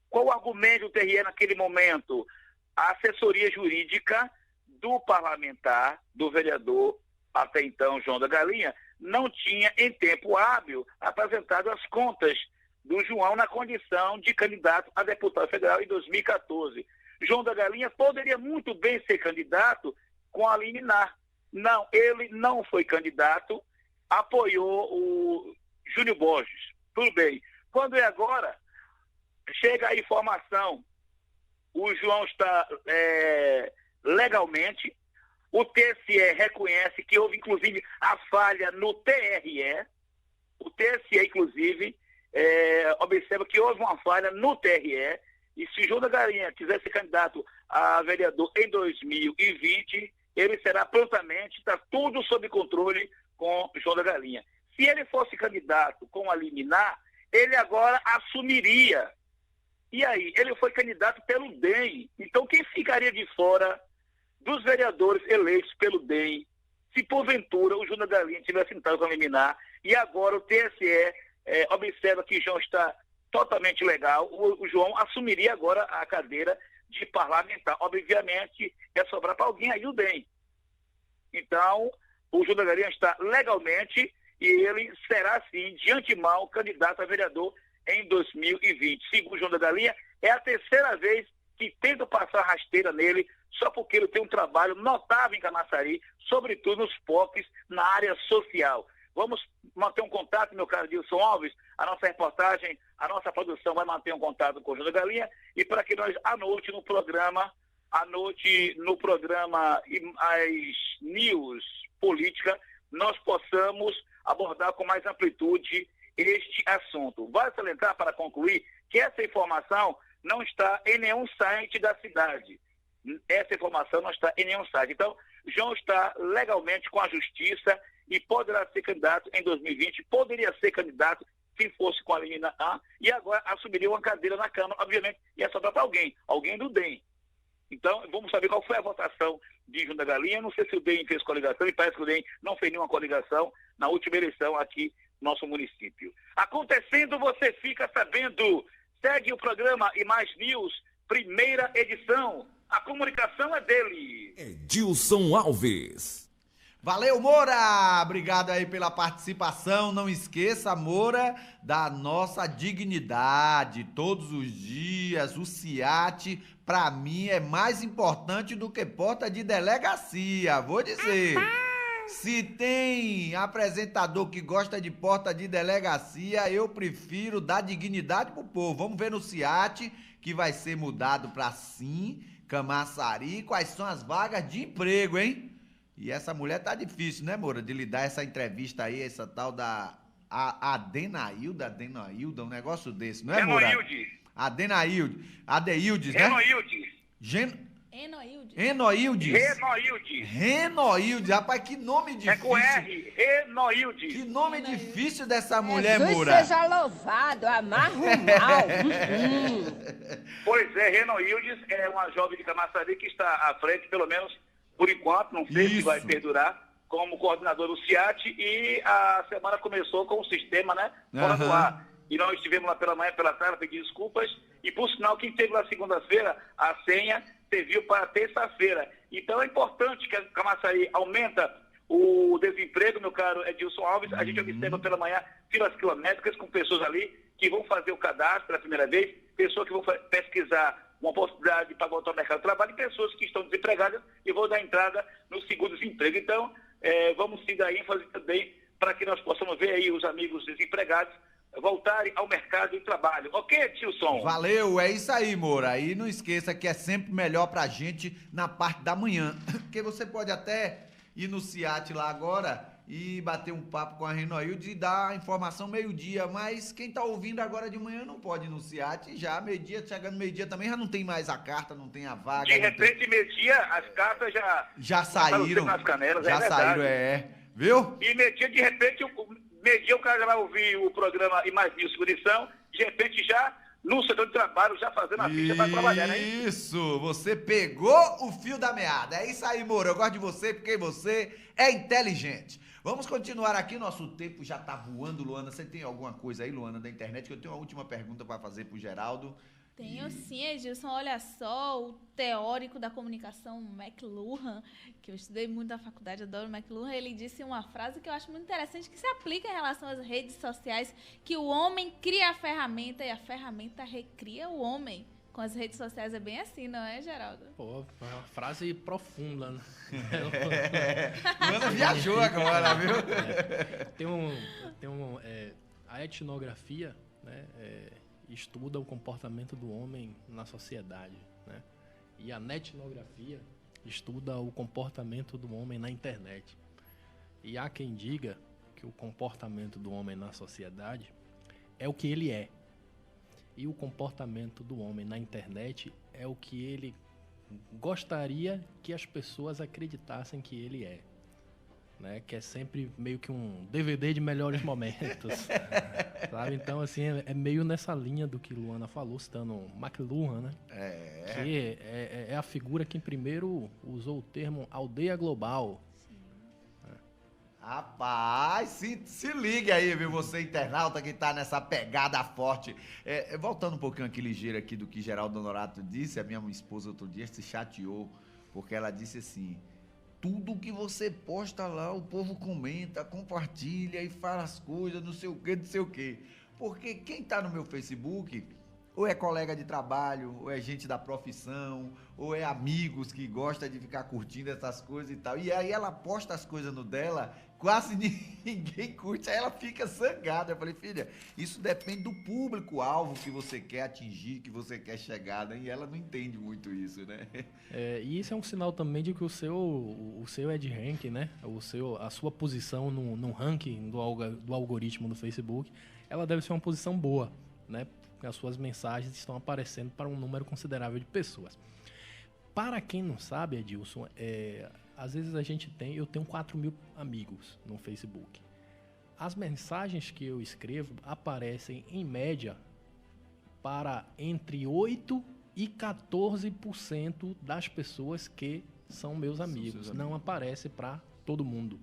Qual o argumento do TRE naquele momento? A assessoria jurídica do parlamentar, do vereador, até então João da Galinha, não tinha em tempo hábil apresentado as contas do João na condição de candidato a deputado federal em 2014. João da Galinha poderia muito bem ser candidato com a liminar. Não, ele não foi candidato, apoiou o Júnior Borges. Tudo bem. Quando é agora, chega a informação, o João está legalmente, o TSE reconhece que houve, inclusive, a falha no TRE, o TSE, inclusive, observa que houve uma falha no TRE, e se João da Galinha quiser ser candidato a vereador em 2020, ele será prontamente, está tudo sob controle com João da Galinha. Se ele fosse candidato com a liminar, ele agora assumiria. E aí, ele foi candidato pelo DEM. Então, quem ficaria de fora dos vereadores eleitos pelo DEM, se porventura o João da Galinha tivesse entrado com a liminar, e agora o TSE observa que João está totalmente legal, o João assumiria agora a cadeira de parlamentar. Obviamente, é sobrar para alguém aí o DEM. Então, o João da Galinha está legalmente e ele será, sim, de antemão, candidato a vereador em 2020. Segundo o João da Galinha, é a 3ª vez que tenta passar rasteira nele, só porque ele tem um trabalho notável em Camaçari, sobretudo nos POCs, na área social. Vamos manter um contato, meu caro Dilson Alves, a nossa reportagem, a nossa produção vai manter um contato com o João da Galinha, e para que nós, à noite no programa as news política, nós possamos abordar com mais amplitude este assunto. Vale salientar, para concluir, que essa informação não está em nenhum site da cidade. Essa informação não está em nenhum site. Então, João está legalmente com a justiça e poderá ser candidato em 2020, poderia ser candidato se fosse com a liminar A, e agora assumiria uma cadeira na Câmara, obviamente, ia sobrar para alguém do DEM. Então, vamos saber qual foi a votação de João da Galinha. Não sei se o DEM fez coligação, e parece que o DEM não fez nenhuma coligação na última eleição aqui no nosso município. Acontecendo, você fica sabendo. Segue o programa Imais News, primeira edição. A comunicação é dele. Edilson Alves. Valeu, Moura! Obrigado aí pela participação. Não esqueça, Moura, da nossa dignidade. Todos os dias, o SIAT, pra mim, é mais importante do que porta de delegacia. Vou dizer. Se tem apresentador que gosta de porta de delegacia, eu prefiro dar dignidade pro povo. Vamos ver no SIAT, que vai ser mudado pra Sim, Camaçari, quais são as vagas de emprego, hein? E essa mulher tá difícil, né, Moura, de lhe dar essa entrevista aí, essa tal da Adenailda, um negócio desse, não é, Moura? Adeildes, né? Renoildes, rapaz, que nome difícil. É com R, Renoildes. Que nome difícil dessa mulher, Moura. Jesus seja louvado, amarra o mal. Pois é, Renoildes é uma jovem de Camaçari que está à frente, pelo menos por enquanto, não sei se vai perdurar, como coordenador do SIAT, e a semana começou com o sistema, né, fora do ar. E nós estivemos lá pela manhã, pela tarde, pedir desculpas, e por sinal, quem teve lá segunda-feira, a senha serviu para terça-feira. Então é importante que a Camaçari aumenta o desemprego, meu caro Edilson Alves. A gente observa pela manhã filas quilométricas com pessoas ali que vão fazer o cadastro pela primeira vez, pessoas que vão pesquisar uma possibilidade para voltar ao mercado de trabalho, e pessoas que estão desempregadas e vão dar entrada no seguro-desemprego. Então, vamos sim dar ênfase também para que nós possamos ver aí os amigos desempregados voltarem ao mercado de trabalho. Ok, Tilson? Valeu, é isso aí, Moura. E não esqueça que é sempre melhor pra gente na parte da manhã, porque você pode até ir no SIAT lá agora e bater um papo com a Renoilde e dar a informação meio-dia, mas quem tá ouvindo agora de manhã não pode ir no SIAT, já meio-dia, chegando meio-dia também, já não tem mais a carta, não tem a vaga. De repente, meio-dia, as cartas já saíram, nas canelas, já saíram, viu? E meio-dia, de repente, meio-dia o cara já vai ouvir o programa E Mais News Segurança, de repente já no setor de trabalho, já fazendo a ficha para trabalhar, né? Isso, você pegou o fio da meada, é isso aí, Moura, eu gosto de você porque você é inteligente. Vamos continuar aqui, nosso tempo já tá voando, Luana. Você tem alguma coisa aí, Luana, da internet? Que eu tenho uma última pergunta para fazer pro Geraldo. Tenho sim, Edilson. Olha só, o teórico da comunicação McLuhan, que eu estudei muito na faculdade, adoro McLuhan, ele disse uma frase que eu acho muito interessante, que se aplica em relação às redes sociais, que o homem cria a ferramenta e a ferramenta recria o homem. Com as redes sociais é bem assim, não é, Geraldo? Pô, é uma frase profunda, né? Luana viajou agora, viu? A etnografia, né, estuda o comportamento do homem na sociedade, né? E a netnografia estuda o comportamento do homem na internet. E há quem diga que o comportamento do homem na sociedade é o que ele é. E o comportamento do homem na internet é o que ele gostaria que as pessoas acreditassem que ele é. Né? Que é sempre meio que um DVD de melhores momentos. Sabe? Então, assim, é meio nessa linha do que Luana falou, citando McLuhan, né? Que é a figura que primeiro usou o termo aldeia global. Rapaz, se ligue aí, viu, você internauta que tá nessa pegada forte. Voltando um pouquinho aqui ligeiro aqui do que Geraldo Honorato disse, a minha esposa outro dia se chateou, porque ela disse assim, tudo que você posta lá, o povo comenta, compartilha e fala as coisas, não sei o quê. Porque quem tá no meu Facebook, ou é colega de trabalho, ou é gente da profissão, ou é amigos que gostam de ficar curtindo essas coisas e tal. E aí ela posta as coisas no dela, quase ninguém curte, aí ela fica zangada. Eu falei, filha, isso depende do público-alvo que você quer atingir, que você quer chegar, né? E ela não entende muito isso, né? E isso é um sinal também de que o seu EdRank, né? A sua posição no ranking do algoritmo do Facebook, ela deve ser uma posição boa, né? As suas mensagens estão aparecendo para um número considerável de pessoas. Para quem não sabe, Edilson, às vezes eu tenho 4.000 amigos no Facebook. As mensagens que eu escrevo aparecem, em média, para entre 8% e 14% das pessoas que são meus amigos. Não aparece para todo mundo,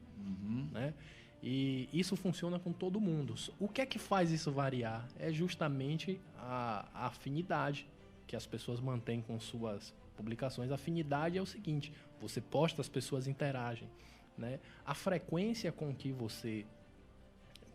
né? E isso funciona com todo mundo. O que é que faz isso variar? É justamente a afinidade que as pessoas mantêm com suas publicações. A afinidade é o seguinte, você posta, as pessoas interagem. né? A frequência com que você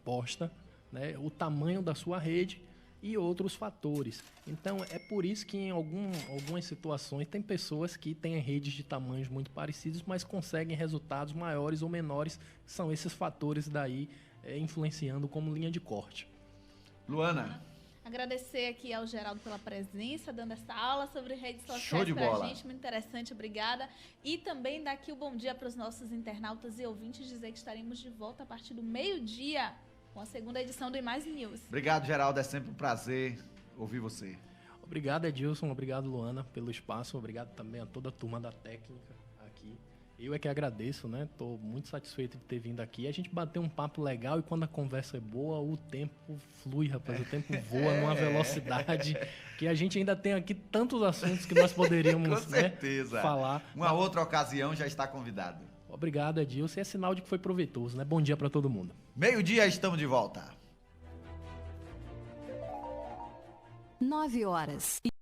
posta, né? O tamanho da sua rede e outros fatores. Então, é por isso que em algumas situações tem pessoas que têm redes de tamanhos muito parecidos, mas conseguem resultados maiores ou menores. São esses fatores daí influenciando como linha de corte. Luana. Agradecer aqui ao Geraldo pela presença, dando essa aula sobre redes Show sociais de pra bola. gente, muito interessante, obrigada. E também dar aqui o bom dia para os nossos internautas e ouvintes, dizer que estaremos de volta a partir do meio-dia com a segunda edição do Imais News. Obrigado, Geraldo, é sempre um prazer ouvir você. Obrigado, Edilson, obrigado, Luana, pelo espaço, obrigado também a toda a turma da técnica aqui. Eu é que agradeço, né? Tô muito satisfeito de ter vindo aqui. A gente bateu um papo legal e quando a conversa é boa, o tempo flui, rapaz. O tempo voa numa velocidade que a gente ainda tem aqui tantos assuntos que nós poderíamos Com certeza. falar. Uma outra ocasião já está convidado. Obrigado, Edilson. É sinal de que foi proveitoso, né? Bom dia para todo mundo. Meio-dia, estamos de volta. 9 horas.